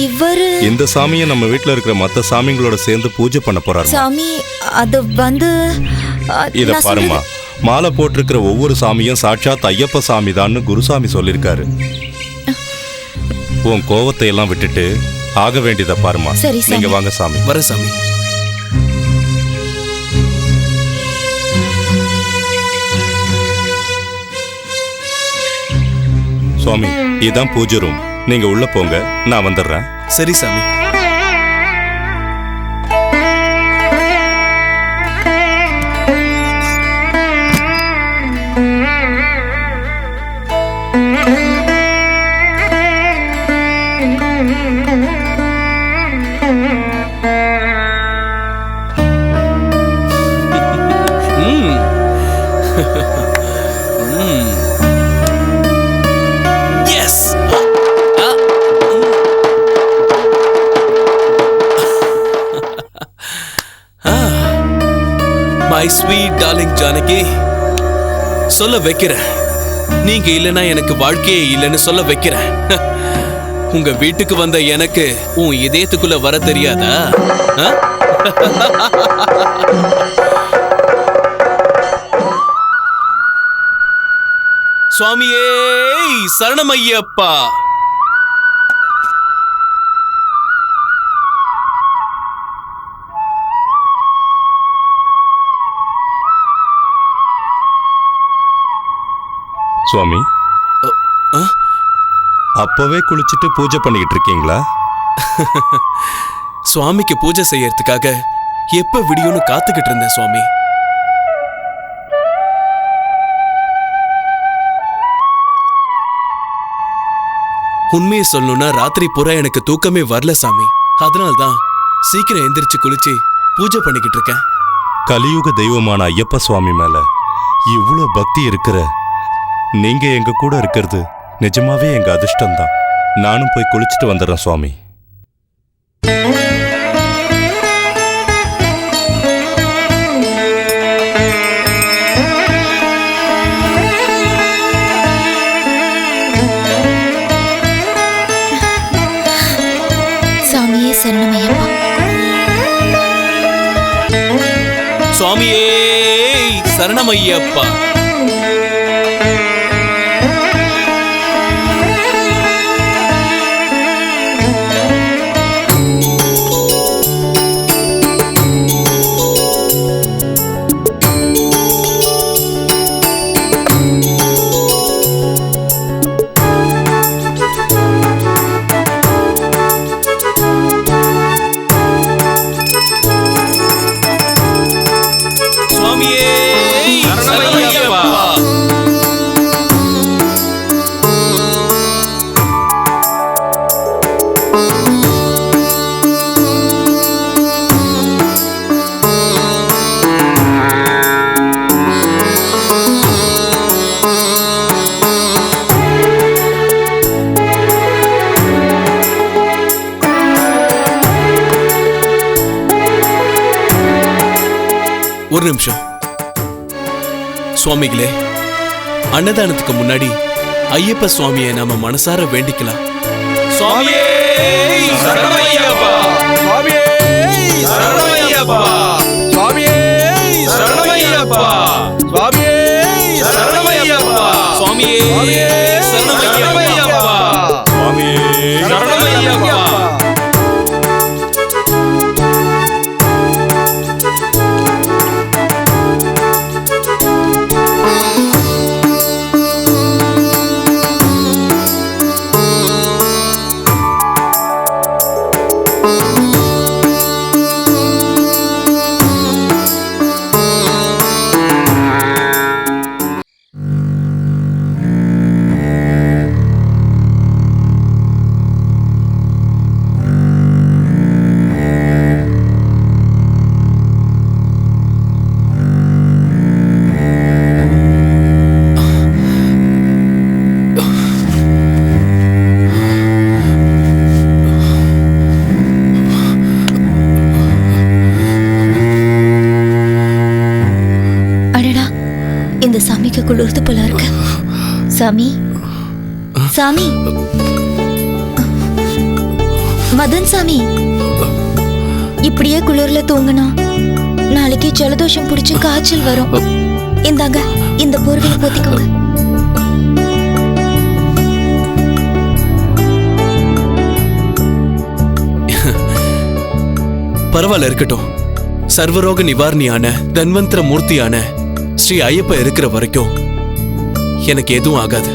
இவரு இந்த சாமியை நம்ம வீட்ல இருக்கிற மத்த சாமிங்களோட சேர்ந்து பூஜை பண்ண போறாரு. சாமி அது வந்து இத நான் பாருமா, மாலை போட்டிருக்கிற ஒவ்வொரு சாமியும் சாட்சாத் ஐயப்ப சாமி தான்னு குருசாமி சொல்லிருக்காரு. உன் கோவத்தை எல்லாம் விட்டுட்டு ஆக வேண்டியதை பாருமா. சரி, சாமி. நீங்க வாங்க சாமி. வர சாமி. சுவாமி, இதான் பூஜை ரூம். நீங்க உள்ள போங்க, நான் வந்துடுறேன். சரி சாமி. மை ஸ்வீட் டார்லிங் ஜானகி, சொல்ல வைக்கிறேன். நீங்க இல்லைன்னா எனக்கு வாழ்க்கையே இல்லைன்னு சொல்ல வைக்கிறேன். உங்க வீட்டுக்கு வந்த எனக்கு உன் இதயத்துக்குள்ள வர தெரியாதா? சுவாமியே சரணமையப்பா. சுவாமி, அப்பவே குளிச்சுட்டு பூஜை பண்ணிக்கிட்டு இருக்கீங்களா? சுவாமிக்கு பூஜை செய்யறதுக்காக எப்ப விடியும்னு காத்துக்கிட்டு இருந்தேன் சுவாமி. உண்மையை சொல்லணும்னா ராத்திரி பூரா எனக்கு தூக்கமே வரல சாமி. அதனால்தான் சீக்கிரம் எந்திரிச்சு குளிச்சு பூஜை பண்ணிக்கிட்டு இருக்கேன். கலியுக தெய்வமான ஐயப்ப சுவாமி மேல இவ்வளவு பக்தி இருக்கிற நீங்க எங்க கூட இருக்கிறது நிஜமாவே எங்க அதிர்ஷ்டம்தான். நானும் போய் குளிச்சுட்டு வந்துடுறேன் சுவாமி. சாமியே சரணமையப்பா. சுவாமியே சரணமையப்பா. ஒரு நிமிஷம் சுவாமிகளே, அன்னதானத்துக்கு முன்னாடி ஐயப்ப சுவாமியை நாம மனசார வேண்டிக்கலாம். சுவாமியே சரணமையப்பா. சுவாமியே சரணமையப்பா. சுவாமியே சரணமையப்பா. சுவாமியே சரணமையப்பா. சுவாமியே சரணமையப்பா. சுவாமியே சரணமையப்பா. இந்த சாமிக்கு குளிர்ந்து போல இருக்கு. சாமி, சாமி, மதன் சாமி, இப்படியே குளிர்ல தூங்கினா நாளைக்கு ஜலதோஷம் பிடிச்சு காய்ச்சல் வரும். இந்தாங்க, இந்த போர்வையை போத்திக்கோங்க. பரவாயில்ல, இருக்கட்டும். சர்வரோக நிவாரணியான தன்வந்திர மூர்த்தியான ஸ்ரீ ஐயப்ப இருக்கிற வரைக்கும் எனக்கு எதுவும் ஆகாது.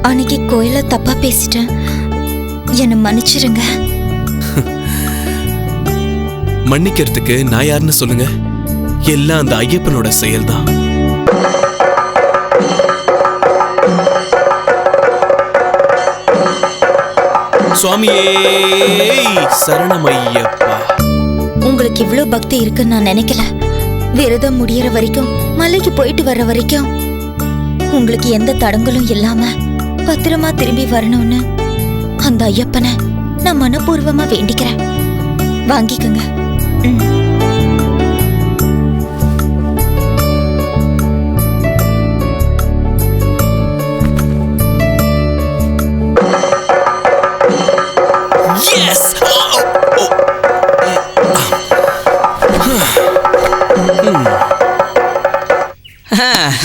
அன்னைக்கு கோயில தப்பா பேசிட்டேன், என்ன மன்னிச்சிருங்க. மன்னிக்கிறதுக்கு நான் யாருன்னு சொல்லுங்க? எல்லாம் அந்த ஐயப்பனோட செயல்தான். சுவாமியே சரணமையப்பா. உங்களுக்கு இவ்ளோ பக்தி இருக்குன்னு நான் நினைக்கல. விரதம் முடியற வரைக்கும், மலைக்கு போயிட்டு வர்ற வரைக்கும் உங்களுக்கு எந்த தடங்களும் இல்லாம பத்திரமா திரும்பி வரணும்னு அந்த ஐயப்பனை நான் மனப்பூர்வமா வேண்டிக்கிறேன். வாங்கிக்கங்க.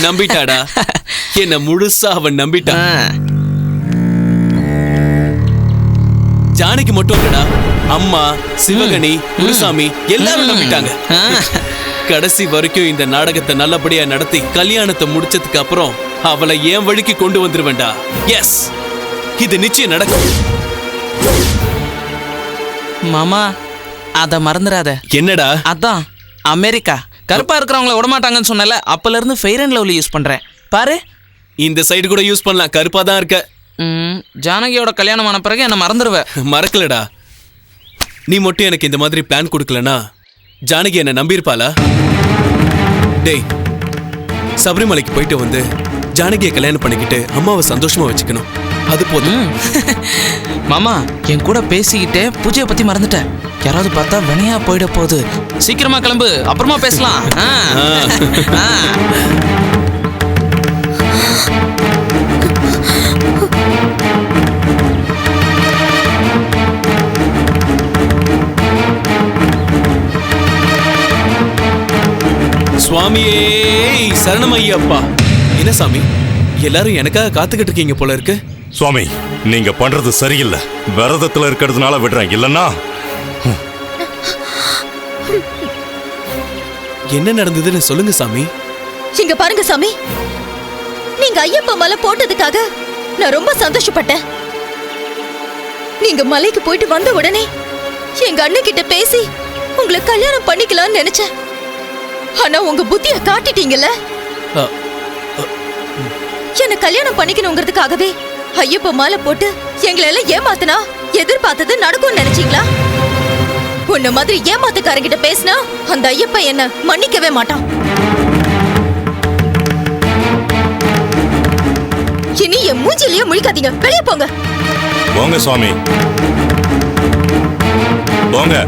நம்பிட்டாடா, என்ன முழுசா அவன் நம்பிட்டான். ஜானகி மட்டும் இல்லடா, அம்மா, சிவகணி, குருசாமி எல்லாரும் நம்பிட்டாங்க. கடைசி வரைக்கும் இந்த நாடகத்தை நல்லபடியா நடத்தி கல்யாணத்தை முடிச்சதுக்கு அப்புறம் அவளை என் வழிக்கு கொண்டு வந்துருவேண்டா. எஸ், இது நிச்சயம் நடக்கும். மாமா, அத மறந்துடாத. என்னடா? அதான் அமெரிக்கா கருப்பா இருக்கிறவங்கள விடமாட்டாங்கன்னு சொன்னல, அப்பல இருந்து ஃபெயர் அண்ட் லவ்லி யூஸ் பண்றேன் பாரு. இந்த சைடு கூட யூஸ் பண்ணலாம், கருப்பா தான் இருக்க. ஜானகியோட கல்யாணம் ஆன பிறகு என்ன மறந்துடுவ. மறக்கலடா, நீ மட்டும் எனக்கு இந்த மாதிரி பிளான் கொடுக்கலனா ஜானகி என்ன நம்பியிருப்பாளா? டேய், சபரிமலைக்கு போயிட்டு வந்து ஜானகியை கல்யாணம் பண்ணிக்கிட்டு அம்மாவை சந்தோஷமா வச்சுக்கணும், அது போதும். மாமா, என் கூட பேசிக்கிட்டே பூஜையை பத்தி மறந்துட்டேன். யாராவது பார்த்தா வினையா போயிட போகுது. சீக்கிரமா கிளம்பு, அப்புறமா பேசலாம். சுவாமியே சரணமையப்பா. என்ன சாமி, எல்லாரும் எனக்காக காத்துக்கிட்டு இருக்கீங்க போல இருக்கு. சுவாமி, நீங்க பண்றது சரியில்லை. விரதத்துல இருக்கிறதுனால விடுறேன், இல்லன்னா என்ன நடந்ததுன்னு சொல்லுங்க சாமி. இங்க பாருங்க சாமி, நீங்க ஐயப்ப மலை போட்டதுக்காக நான் ரொம்ப சந்தோஷப்பட்டேன். நீங்க மலைக்கு போயிட்டு வந்த உடனே எங்க அண்ணன் கிட்ட பேசி உங்களை கல்யாணம் பண்ணிக்கலாம்னு நினைச்சேன். ஆனா உங்க புத்திய காட்டிட்டீங்கல்ல. என்ன கல்யாணம் பண்ணிக்கணுங்கிறதுக்காகவே ஐயப்ப மாலை போட்டு எங்களை எல்லாம் ஏமாத்தினா எதிர்பார்த்தது நடக்கும்னு நினைச்சீங்களா? உன்ன மாதிரி ஏமாத்துக்காரங்கிட்ட பேசினா அந்த ஐயப்ப என்ன மன்னிக்கவே மாட்டான். இனி என் மூஞ்சிலேயே முழிக்காதீங்க, வெளியே போங்க. போங்க சுவாமி, போங்க.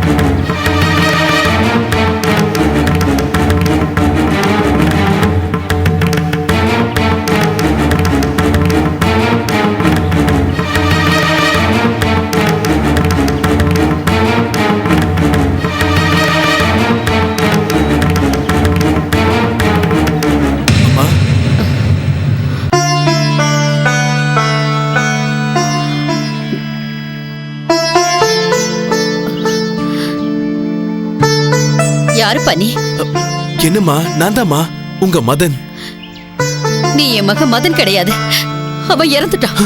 யாரு பண்ணி? என்னம்மா? நான் தாம்மா, உங்க மதன். நீ என் மகன் மதன் கிடையாது, அவன் இறந்துட்டான்.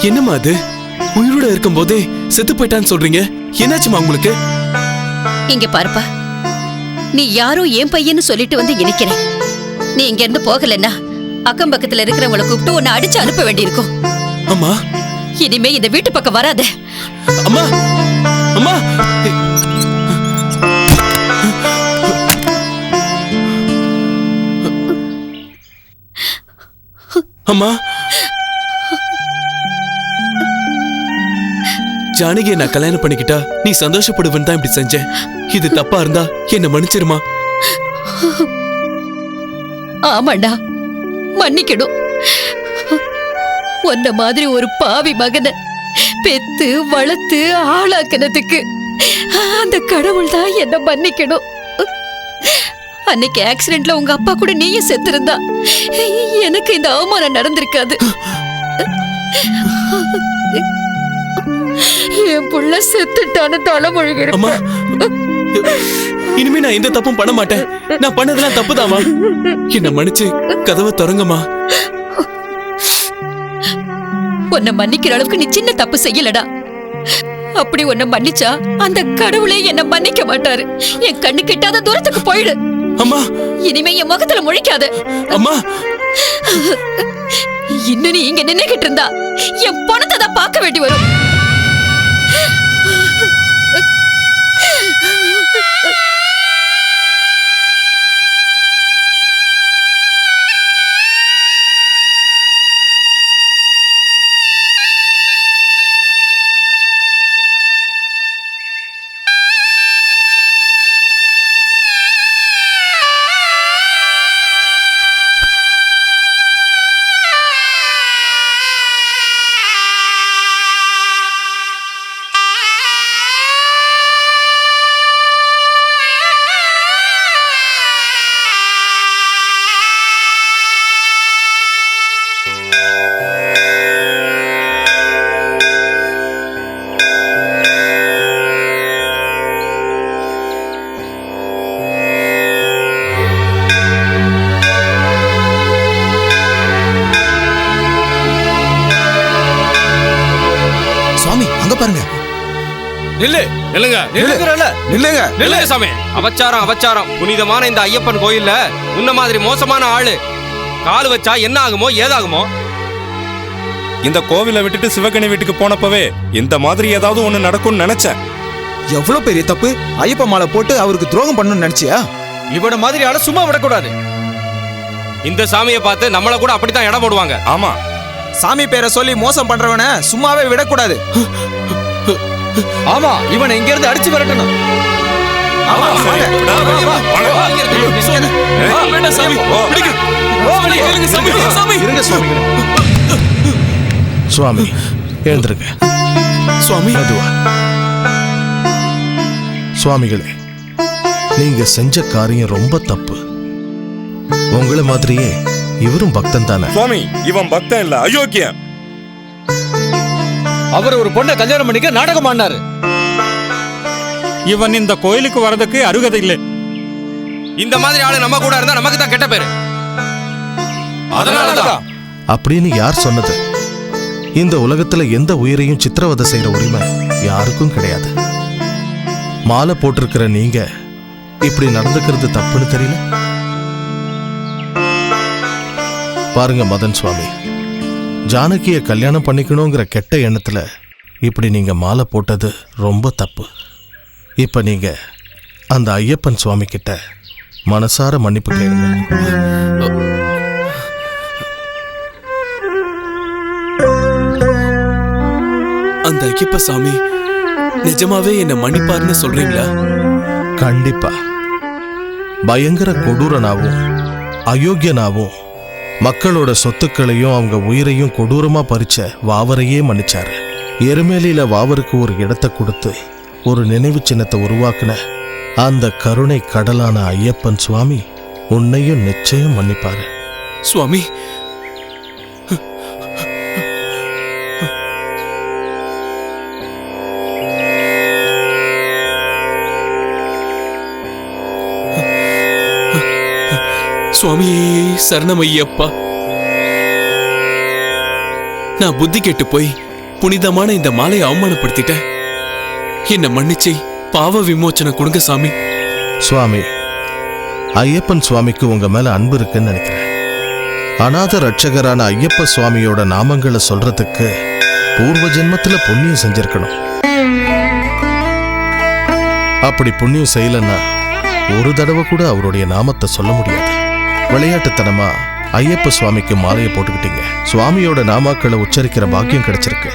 என்னம்மா அது? உயிரோட இருக்கும் போதே செத்து போயிட்டான்னு சொல்றீங்க, என்னாச்சுமா உங்களுக்கு? இங்க பாருப்பா, நீ யாரோ என் பையன்னு சொல்லிட்டு வந்து இணைக்கிறேன். நீ இங்க இருந்து போகலன்னா அக்கம் பக்கத்துல இருக்கிறவங்களை கூப்பிட்டு உன்னை அடிச்சு அனுப்ப வேண்டியிருக்கும். அம்மா, இனிமே இந்த வீட்டு பக்கம் வராத. அம்மா, அம்மா, அம்மா, ஜானகியை நான் கல்யாணம் பண்ணிக்கிட்டா நீ சந்தோஷப்படுவேன்னு தான் இப்படி செஞ்சேன். இது தப்பா இருந்தா என்ன மன்னிச்சிருமா? ஆமாண்டா, மன்னிக்கணும். உன்ன மாதிரி ஒரு பாவி மகனை பெத்து வளர்த்து ஆளாக்குனதுக்கு அந்த கடவுள் தான் என்ன மன்னிக்கணும். அன்னைக்கு ஆக்சிடென்ட்ல உங்க அப்பா கூட நீயும் செத்திருந்தா எனக்கு இந்த அவமானம் நடந்திருக்காது. என் புள்ள செத்துட்டான்னு தலைமொழிகிற. இனிமே நான் எந்த தப்பும் பண்ண மாட்டேன். நான் பண்ணதெல்லாம் தப்புதாமா. என்ன மன்னிச்சு கதவை திறங்கம்மா. உன்னை மன்னிக்கிற அளவுக்கு நீ சின்ன தப்பு செய்யலடா. அப்படி உன்னை மன்னிச்சா அந்த கடவுளே என்ன மன்னிக்க மாட்டாரு. என் கண்ணு கிட்டாத தூரத்துக்கு போயிடு. அம்மா, இனிமே என் முகத்துல முழிக்காத. அம்மா, இன்னும் நீ இங்க நின்னுகிட்டு இருந்தா என் பணத்தை தான் பார்க்க வேண்டி வரும். அவச்சாரம். புனிதமான இந்த ஐயப்பன் கோயில்ல உன்ன மாதிரி மோசமான ஆளு கால் வச்சா என்ன ஆகுமோ ஏதாகுமோ. இந்த கோவிலை விட்டுட்டு சிவகணி வீட்டுக்கு போனப்பவே இந்த மாதிரி ஏதாவது ஒண்ணு நடக்கும்னு நினைச்சேன். எவ்வளவு பெரிய தப்பு. ஐயப்ப மாலை போட்டு அவருக்கு துரோகம் பண்ணணும்னு நினைச்சியா? இவன மாதிரி ஆள சும்மா விடக்கூடாது. இந்த சாமியை பார்த்து நம்மள கூட அப்படித்தான் இடம் போடுவாங்க. ஆமா, சாமி பேரை சொல்லி மோசம் பண்றவன சும்மாவே விடக்கூடாது. ஆமா, இவனை இங்க இருந்து அடிச்சு விரட்டணும். சுவாமி எழுந்திருங்க. சுவாமி, அதுவா சுவாமிகளே, நீங்க செஞ்ச காரியம் ரொம்ப தப்பு. உங்களை மாதிரியே இவரும் பக்தன் தானே? சுவாமி, இவன் பக்தன் இல்ல, அயோக்கியன். அவர் ஒரு பொண்ணை கல்யாணம் பண்ணிக்க நாடகம் ஆடினாரு. இவன் இந்த கோயிலுக்கு வரதுக்கு அருகதை இல்லை. இந்த மாதிரி ஆளு நம்ம கூட இருந்தா நமக்கு தான் கெட்ட பேரு. அதனாலதான். அப்படின்னு யார் சொன்னது? இந்த உலகத்துல எந்த உயிரையும் சித்திரவதை செய்யற உரிமை யாருக்கும் கிடையாது. மாலை போட்டிருக்கிற நீங்க இப்படி நடந்துக்கிறது தப்புன்னு தெரியல? பாருங்க மதன் சுவாமி, ஜானகிய கல்யாணம் பண்ணிக்கணுங்கிற கெட்ட எண்ணத்துல இப்படி நீங்க மாலை போட்டது ரொம்ப தப்பு. இப்ப நீங்க அந்த ஐயப்பன் சுவாமி கிட்ட மனசார மன்னிப்பு கேளுங்க. அந்த ஐயப்ப சாமி நிஜமாவே என்ன மன்னிப்பாருன்னு சொல்றீங்களா? கண்டிப்பா. பயங்கர கொடூரனாவும் அயோக்கியனாவும் மக்களோட சொத்துக்களையும் அவங்க உயிரையும் கொடூரமா பறிச்ச வாவரையே மன்னிச்சாரு. எருமேலியில வாவருக்கு ஒரு இடத்தை கொடுத்து ஒரு நினைவு சின்னத்தை உருவாக்குன அந்த கருணை கடலான ஐயப்பன் சுவாமி உன்னையும் நிச்சயம் மன்னிப்பாரு. சுவாமி, சுவாமியே சரணமையப்பா. நான் புத்தி கெட்டு போய் புனிதமான இந்த மாலையை அவமானப்படுத்திட்டேன். என்ன மன்னிச்சு பாவ விமோச்சனை கொடுங்க சாமி. சுவாமி, ஐயப்பன் சுவாமிக்கு உங்க மேல அன்பு இருக்குன்னு நினைக்கிறேன். அநாத ரட்சகரான ஐயப்ப சுவாமியோட நாமங்களை சொல்றதுக்கு பூர்வ ஜென்மத்துல புண்ணியம் செஞ்சிருக்கணும். அப்படி புண்ணியம் செய்யலன்னா ஒரு தடவை கூட அவருடைய நாமத்தை சொல்ல முடியாது. விளையாட்டுத்தனமா ஐயப்ப சுவாமிக்கு மாலையை போட்டுக்கிட்டீங்க. சுவாமியோட நாமாக்களை உச்சரிக்கிற பாக்கியம் கிடைச்சிருக்கு.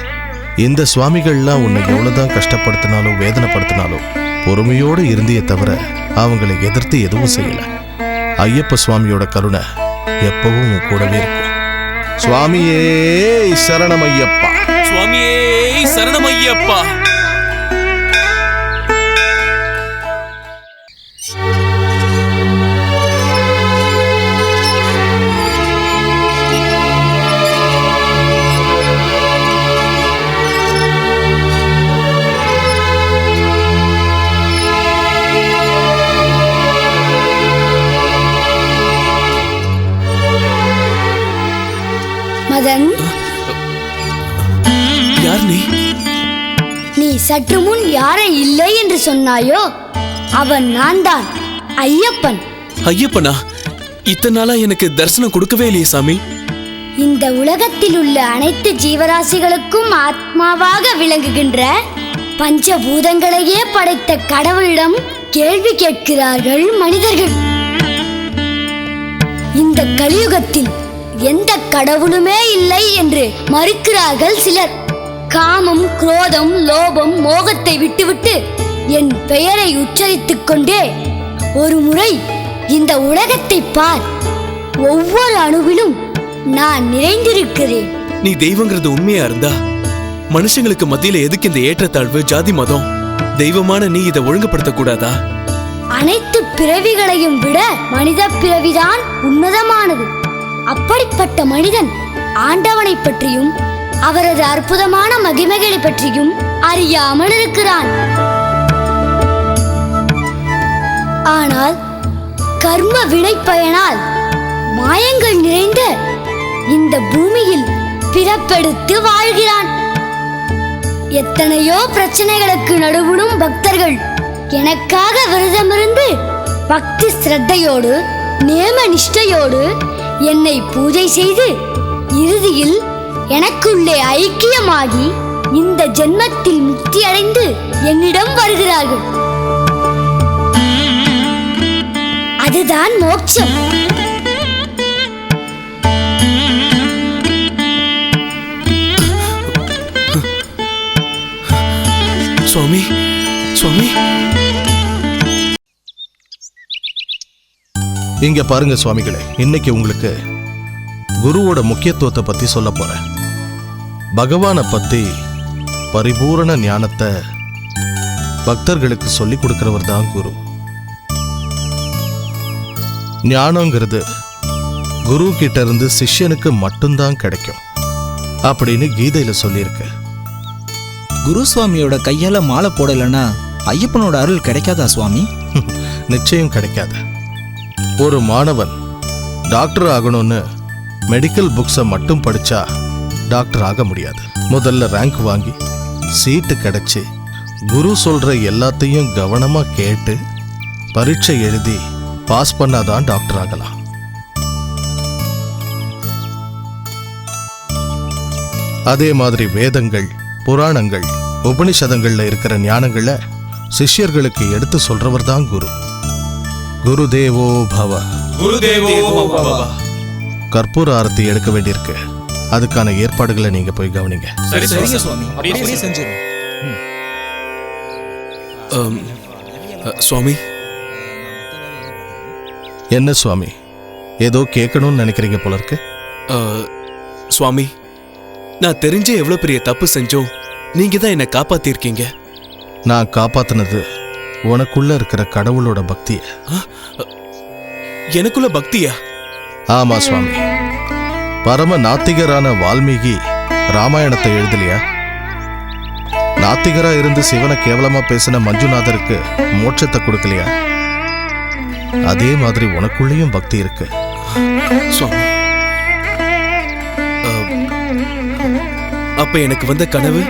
இந்த சுவாமிகள்லாம் உன்னை எவ்வளவுதான் கஷ்டப்படுத்தினாலும் வேதனைப்படுத்தினாலும் பொறுமையோடு இருந்தியே தவிர அவங்களை எதிர்த்து எதுவும் செய்யல. ஐயப்ப சுவாமியோட கருணை எப்பவும் உன் கூடவே இருக்கும். சுவாமியே சரணம் ஐயப்பா. சுவாமியே சரணமையப்பா. மதன், யார் நீ? நீ சற்று முன் யாரை இல்லை என்று சொன்னாயோ அவன் நான் தான், ஐயப்பன். ஐயப்பனா? இத்தனை நாளா எனக்கு தரிசனம் கொடுக்கவே இல்லையே சாமி. இந்த உலகத்தில் உள்ள அனைத்து ஜீவராசிகளுக்கும் ஆத்மாவாக விளங்குகின்ற பஞ்சபூதங்களையே படைத்த கடவுளிடம் கேள்வி கேட்கிறார்கள் மனிதர்கள். இந்த கலியுகத்தில் எந்த கடவுளுமே இல்லை என்று மறுக்கிறார்கள் சிலர். காமம், குரோதம், லோபம், மோகத்தை விட்டுவிட்டு என் பெயரை உச்சரித்துக் கொண்டே ஒரு முறை இந்த உலகத்தை பார். ஒவ்வொரு அணுவிலும் நான் நிறைந்திருக்கிறேன். நீ தெய்வங்கிறது உண்மையா இருந்தா மனுஷங்களுக்கு மத்தியில எதுக்கு இந்த ஏற்றத்தாழ்வு, ஜாதி, மதம்? தெய்வமான நீ இதை ஒழுங்குபடுத்த கூடாதா? அனைத்து பிறவிகளையும் விட மனித பிறவிதான் உன்னதமானது. அப்படிப்பட்ட மனிதன் ஆண்டவனை பற்றியும் அவரது அற்புதமான மகிமைகளை பற்றியும் அறியாமல் இருக்கிறான். ஆனால் கர்ம வினை பயனால் மாயங்கள் நிறைந்த இந்த பூமியில் பிறப்பெடுத்து வாழ்கிறான். எத்தனையோ பிரச்சனைகளுக்கு நடுவிலும் பக்தர்கள் எனக்காக விரதமிருந்து பக்தி ஸ்ரத்தையோடு நேம நிஷ்டையோடு என்னை பூஜை செய்து இறுதியில் எனக்குள்ளே ஐக்கியமாகி இந்த ஜென்மத்தில் முக்தி அடைந்து என்னிடம் வருகிறார்கள். அதுதான் மோட்சம். சுவாமி, சுவாமி. இங்க பாருங்க சுவாமிகளே, இன்னைக்கு உங்களுக்கு குருவோட முக்கியத்துவத்தை பத்தி சொல்ல போறேன். பகவானை பத்தி பரிபூரண ஞானத்தை பக்தர்களுக்கு சொல்லி கொடுக்கிறவர் தான் குரு. ஞானங்கிறது குரு கிட்ட இருந்து சிஷ்யனுக்கு மட்டும்தான் கிடைக்கும் அப்படின்னு கீதையில சொல்லியிருக்கு. குரு சுவாமியோட கையால மாலை போடலைன்னா ஐயப்பனோட அருள் கிடைக்காதா சுவாமி? நிச்சயம் கிடைக்காது. ஒரு மாணவன் டாக்டர் ஆகணும்னு மெடிக்கல் புக்ஸை மட்டும் படிச்சா டாக்டர் ஆக முடியாது. முதல்ல ரேங்க் வாங்கி சீட்டு கிடைச்சி குரு சொல்ற எல்லாத்தையும் கவனமா கேட்டு பரீட்சை எழுதி பாஸ் பண்ணாதான் டாக்டர் ஆகலாம். அதே மாதிரி வேதங்கள், புராணங்கள், உபனிஷதங்கள்ல இருக்கிற ஞானங்களை சிஷ்யர்களுக்கு எடுத்து சொல்றவர் தான் குரு. குருதேவோ பவ. குருதேவோ பவ. கற்பூர ஆரத்தி எடுக்க வேண்டியிருக்கு. அதுக்கான ஏற்பாடுகளை நீங்க போய் கவனிங்க. சரிங்க சுவாமி, அப்படியே செஞ்சிடும். சுவாமி. என்ன சுவாமி, ஏதோ கேட்கணும்னு நினைக்கிறீங்க போல இருக்கு. சுவாமி, நான் தெரிஞ்சே எவ்வளவு பெரிய தப்பு செஞ்சோம், நீங்க தான் என்ன காப்பாத்திருக்கீங்க. நான் காப்பாத்தினது உனக்குள்ள இருக்கிற கடவுளோட பக்திய. எனக்குள்ள பக்தியா? ஆமா சுவாமி. பரம நாத்திகரான வால்மீகி ராமாயணத்தை எழுதலையா? நாத்திகரா இருந்து சிவனை கேவலமா பேசின மஞ்சுநாதருக்கு மோட்சத்தை கொடுக்கலையா? அதே மாதிரி உனக்குள்ளேயும் பக்தி இருக்கு சுவாமி. அப்ப எனக்கு வந்த கனவு?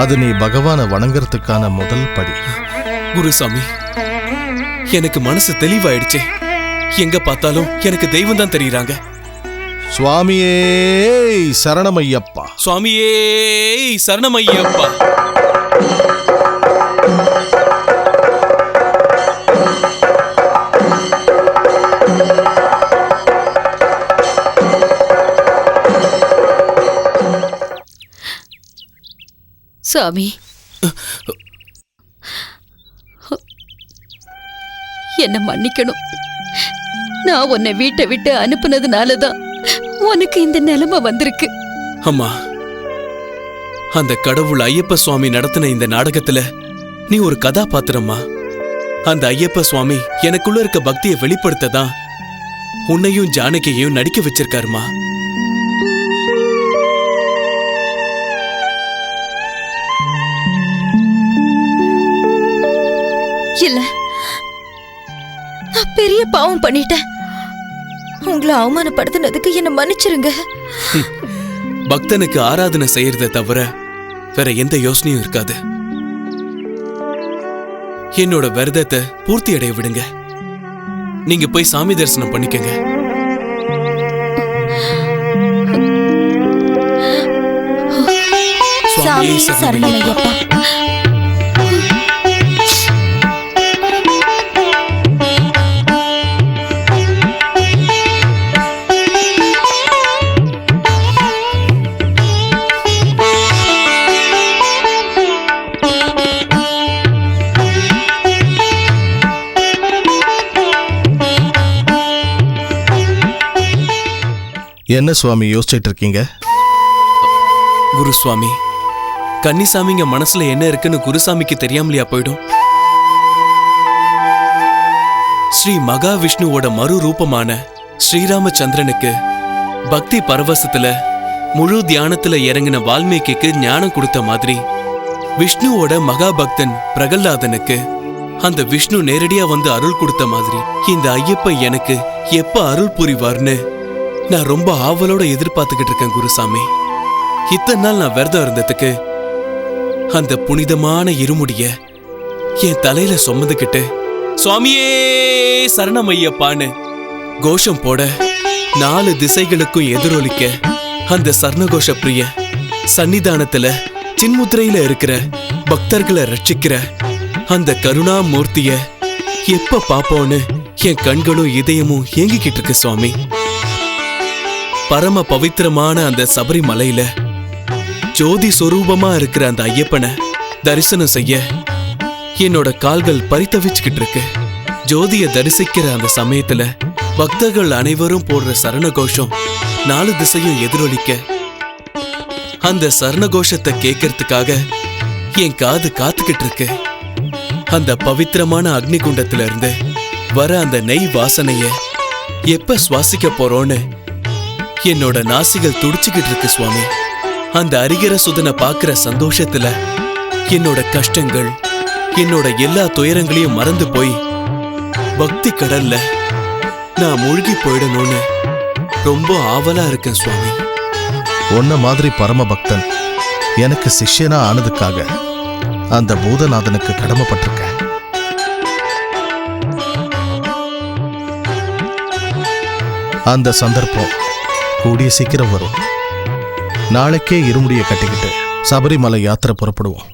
அது நீ பகவானை வணங்குறதுக்கான முதல் படி. குருசாமி, எனக்கு மனசு தெளிவாயிடுச்சே. எங்க பார்த்தாலும் எனக்கு தெய்வம் தான் தெரியுறாங்க. சுவாமியே சரணமையப்பா. சுவாமியே சரணமையப்பா. சாமி, என்ன மன்னிக்கணும். நான் உன்னை வீட்டை விட்டு அனுப்புனதுனாலதான் உனக்கு இந்த நிலைமை வந்திருக்கு. அம்மா, அந்த கடவுள் ஐயப்ப சுவாமி நடத்தின இந்த நாடகத்துல நீ ஒரு கதாபாத்திரமா. அந்த ஐயப்ப சுவாமி எனக்குள்ள இருக்க பக்தியை வெளிப்படுத்ததான் உன்னையும் ஜானகியையும் நடிக்க வச்சிருக்காருமா. இல்ல, நான் பெரிய பாவம் பண்ணிட்டேன். உங்களை அவமானப்படுத்தினதுக்கு என்ன மன்னிச்சிருங்க. பக்தனுக்கு ஆராதனை செய்யறத தவிர வேற எந்த யோசனையும் இருக்காது. என்னோட விரதத்தை பூர்த்தி அடைய விடுங்க. நீங்க போய் சாமி தரிசனம் பண்ணிக்கங்க. சாமி சரணமையப்பா. என்ன சுவாமி யோசிச்சுட்டு இருக்கீங்க? குருசுவாமி, கன்னிசாமிங்க மனசுல என்ன இருக்குன்னு குருசாமிக்கு தெரியாமலையா போயிடும்? ஸ்ரீ மகாவிஷ்ணுவோட மறு ரூபமான ஸ்ரீராமச்சந்திரனுக்கு பக்தி பரவசத்துல முழு தியானத்துல இறங்கின வால்மீகிக்கு ஞானம் கொடுத்த மாதிரி, விஷ்ணுவோட மகாபக்தன் பிரகல்லாதனுக்கு அந்த விஷ்ணு நேரடியா வந்து அருள் கொடுத்த மாதிரி, இந்த ஐயப்பன் எனக்கு எப்ப அருள் புரிவார்னு நான் ரொம்ப ஆவலோட எதிர்பார்த்துக்கிட்டு இருக்கேன் குருசாமி. இத்தனை நாள் நான் விரதம் இருந்ததுக்கு அந்த புனிதமான இருமுடிய என் தலையில சுமந்துக்கிட்டு சுவாமியே சரணமையப்பான்னு கோஷம் போட, 4 திசைகளுக்கும் எதிரொலிக்க அந்த சரணகோஷ பிரிய சன்னிதானத்துல சின்முத்திரையில இருக்கிற பக்தர்களை ரட்சிக்கிற அந்த கருணாமூர்த்திய எப்ப பாப்போன்னு என் கண்களும் இதயமும் ஏங்கிக்கிட்டு இருக்கு சுவாமி. பரம பவித்திரமான அந்த சபரிமலையில ஜோதி சொரூபமா இருக்கிற அந்த ஐயப்பனை தரிசனம் செய்ய என்னோட கால்கள் பரிதவிச்சுக்கிட்டு இருக்கு. ஜோதிய தரிசிக்கிற அந்த சமயத்துல பக்தர்கள் அனைவரும் போடுற சரணகோஷம் 4 திசையும் எதிரொலிக்க, அந்த சரணகோஷத்தை கேட்கறதுக்காக என் காது காத்துக்கிட்டு இருக்கு. அந்த பவித்திரமான அக்னிகுண்டத்துல இருந்து வர அந்த நெய் வாசனைய எப்ப சுவாசிக்க போறோன்னு என்னோட நாசிகள் துடிச்சுக்கிட்டு இருக்கு சுவாமி. அந்த அரிகர சுதனை பாக்குற சந்தோஷத்துல என்னோட கஷ்டங்கள், என்னோட எல்லா துயரங்களையும் மறந்து போய் பக்தி கடல்ல நான் மூழ்கி போயிடணும்னு ரொம்ப ஆவலா இருக்கேன் சுவாமி. உன்ன மாதிரி பரம பக்தன் எனக்கு சிஷ்யனா ஆனதுக்காக அந்த பூதநாதனுக்கு கடமைப்பட்டிருக்கேன். அந்த சந்தர்ப்பம் கூடிய சீக்கிரம் வரும். நாளைக்கே இருமுடியை கட்டிக்கிட்டு சபரிமலை யாத்திரை புறப்படுவோம்.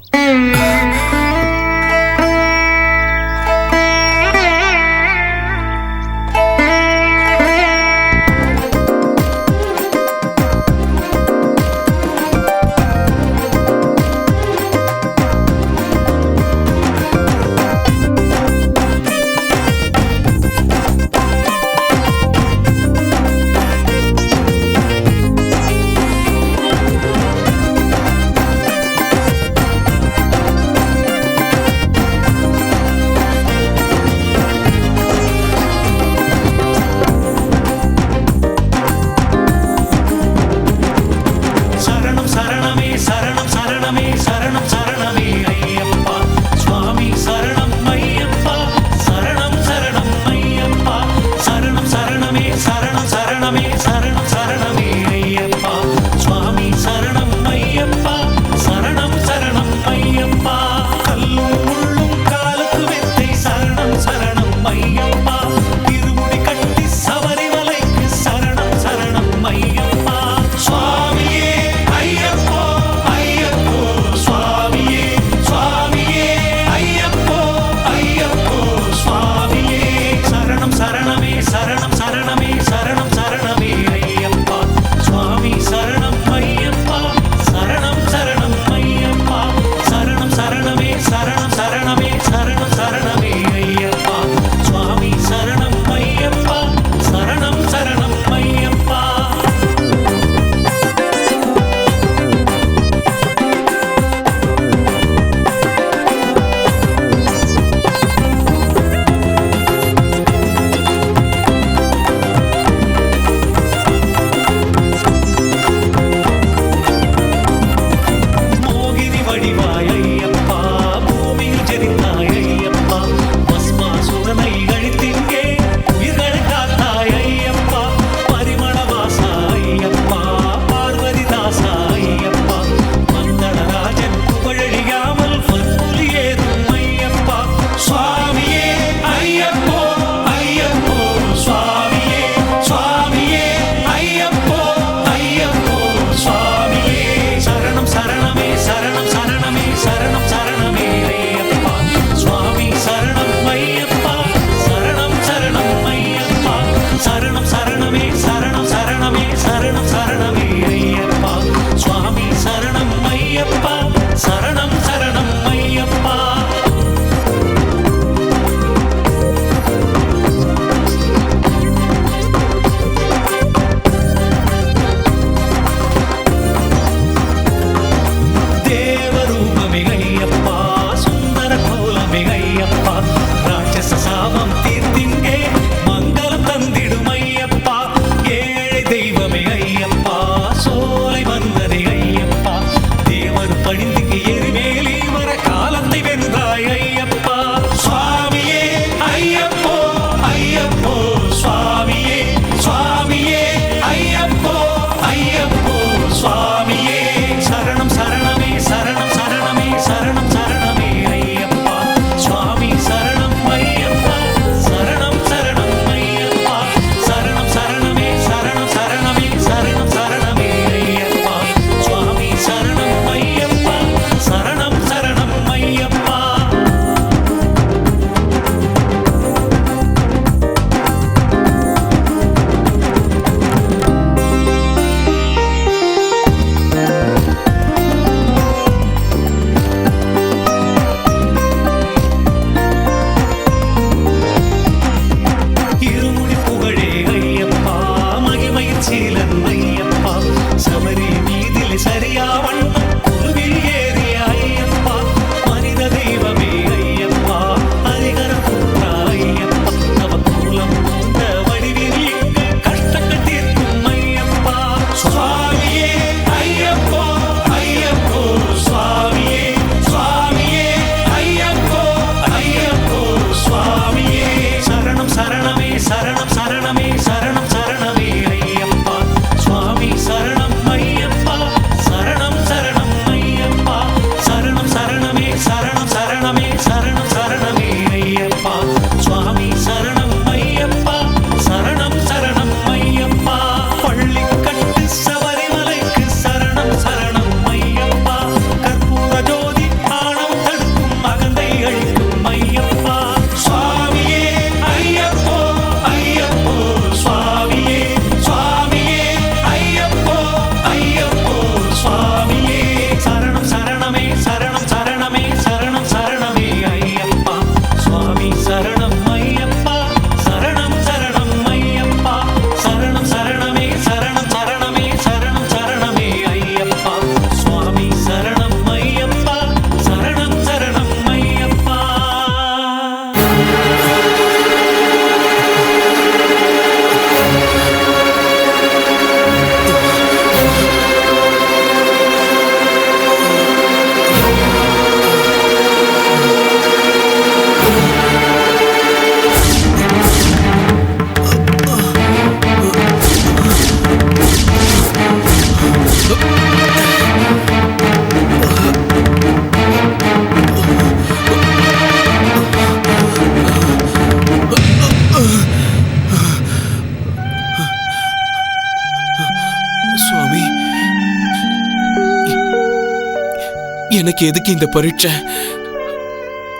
எனக்கு எதுக்கு இந்த பரீட்சை?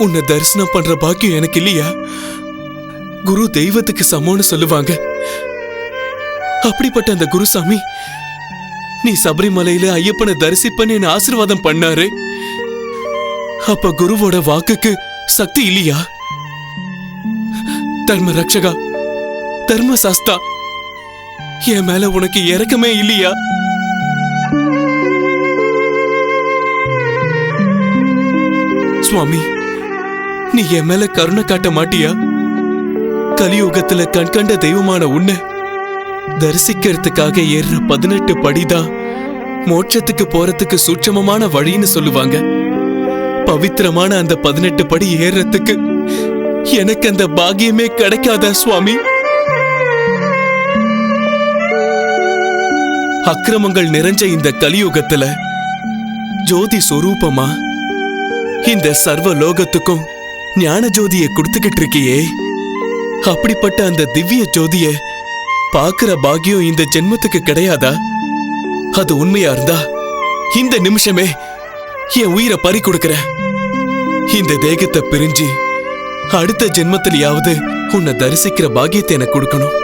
உன்னை தரிசனம் பண்ற பாக்கியம் எனக்கு இல்லையா? குரு தெய்வத்துக்கு சமம்னு சொல்லுவாங்க. அப்படிப்பட்ட அந்த குருசாமி நீ சபரிமலையில ஐயப்பனை தரிசிப்பன்னு ஆசீர்வாதம் பண்ணாரு. அப்ப குருவோட வாக்குக்கு சக்தி இல்லையா? தர்ம ரக்ஷகா, தர்ம சாஸ்தா, என் மேல உனக்கு இரக்கமே இல்லையா? சுவாமி, நீ என் மேல கருணை காட்ட மாட்டியா? கலியுகத்துல கண்கண்ட தெய்வமான உன்னை தரிசிக்கிறதுக்காக ஏறுற 18 படிதான் மோட்சத்துக்கு போறதுக்கு சூட்சமமான வழின்னு சொல்லுவாங்க. பவித்திரமான அந்த 18 படி ஏறத்துக்கு எனக்கு அந்த பாக்கியமே கிடைக்காதா சுவாமி? அக்கிரமங்கள் நிறைஞ்ச இந்த கலியுகத்துல ஜோதி சொரூபமா இந்த சர்வ லோகத்துக்கும் ஞான ஜோதியை கொடுத்துக்கிட்டு இருக்கியே, அப்படிப்பட்ட அந்த திவ்ய ஜோதிய பாக்குற பாக்கியம் இந்த ஜென்மத்துக்கு கிடையாதா? அது உண்மையா இருந்தா இந்த நிமிஷமே என் உயிரை பறி கொடுக்கிற. இந்த தேகத்தை பிரிஞ்சு அடுத்த ஜென்மத்திலேயாவது உன்னை தரிசிக்கிற பாக்கியத்தை எனக்கு கொடுக்கணும்.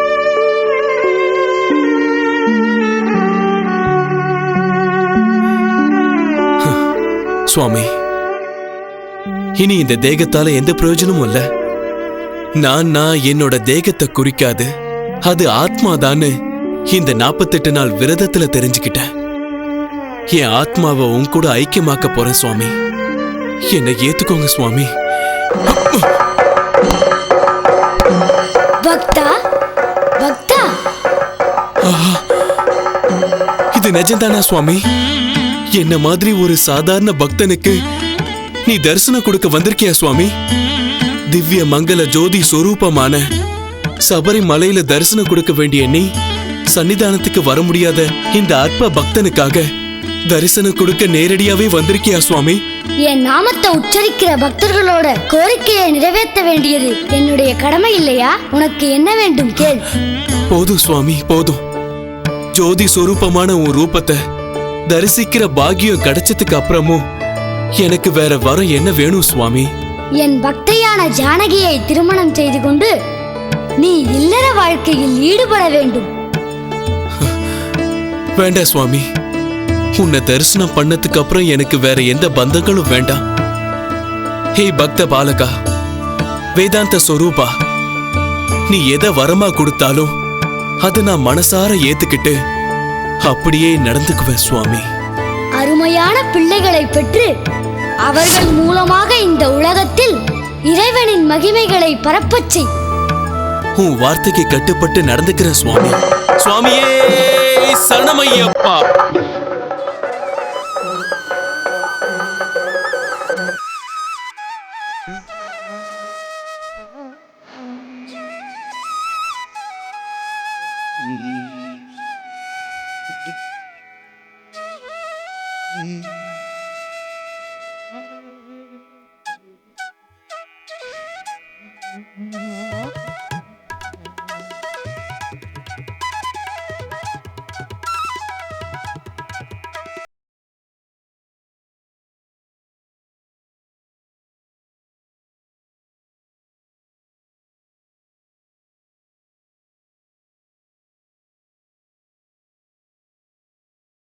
சுவாமி, இனி இந்த தேகத்தால எந்த பிரயோஜனமும் இல்ல. நான் என்னோட தேகத்தை குறிக்காது, அது ஆத்மாதான்னு இந்த 48 நாள் விரதத்துல தெரிஞ்சுக்கிட்டேன். என் ஆத்மாவை உன் கூட ஐக்கியமாக்க போறேன் சுவாமி. என்னை ஏத்துக்கோங்க சுவாமி. பக்தா, பக்தா, இது நிஜம்தானா சுவாமி? என்ன மாதிரி ஒரு சாதாரண பக்தனுக்கு நீ தரிசனம் கொடுக்க வந்திருக்கியா சுவாமி? திவ்ய மங்கள ஜோதி சொரூபமான சபரிமலையில தரிசனம் கொடுக்க வேண்டிய நீ சன்னிதானத்துக்கு வர முடியாத இந்த அற்ப பக்தனுக்காக தரிசனம் கொடுக்க நேரடியாவே வந்திருக்கியா சுவாமி? என் நாமத்தை உச்சரிக்கிற பக்தர்களோட கோரிக்கையை நிறைவேற்ற வேண்டியது என்னுடைய கடமை இல்லையா? உனக்கு என்ன வேண்டும் கேள். போதும் சுவாமி, போதும். ஜோதி சொரூபமான உன் ரூபத்தை தரிசிக்கிற பாக்கியம் கிடைச்சதுக்கு அப்புறமும் எனக்கு வேற வரம் என்ன வேணும் சுவாமி? என் பக்தையான ஜானகியை திருமணம் செய்து கொண்டு நீ இல்லற வாழ்க்கையில் ஈடுபட வேண்டும். வேண்டாம் சுவாமி, உன்னை தரிசனம் பண்ணதுக்கு அப்புறம் எனக்கு வேற எந்த பந்தங்களும் வேண்டாம். ஹே பக்த பாலகா, வேதாந்த சொரூபா, நீ எதை வரமா கொடுத்தாலும் அதை நான் மனசார ஏத்துக்கிட்டு அப்படியே நடந்துக்குவேன் சுவாமி. அருமையான பிள்ளைகளை பெற்று அவர்கள் மூலமாக இந்த உலகத்தில் இறைவனின் மகிமைகளை பரப்பச் செய். உன் வார்த்தைக்கு கட்டுப்பட்டு நடந்துக்கிற சுவாமி. சுவாமியே சரணமையப்பா. Mm-hmm.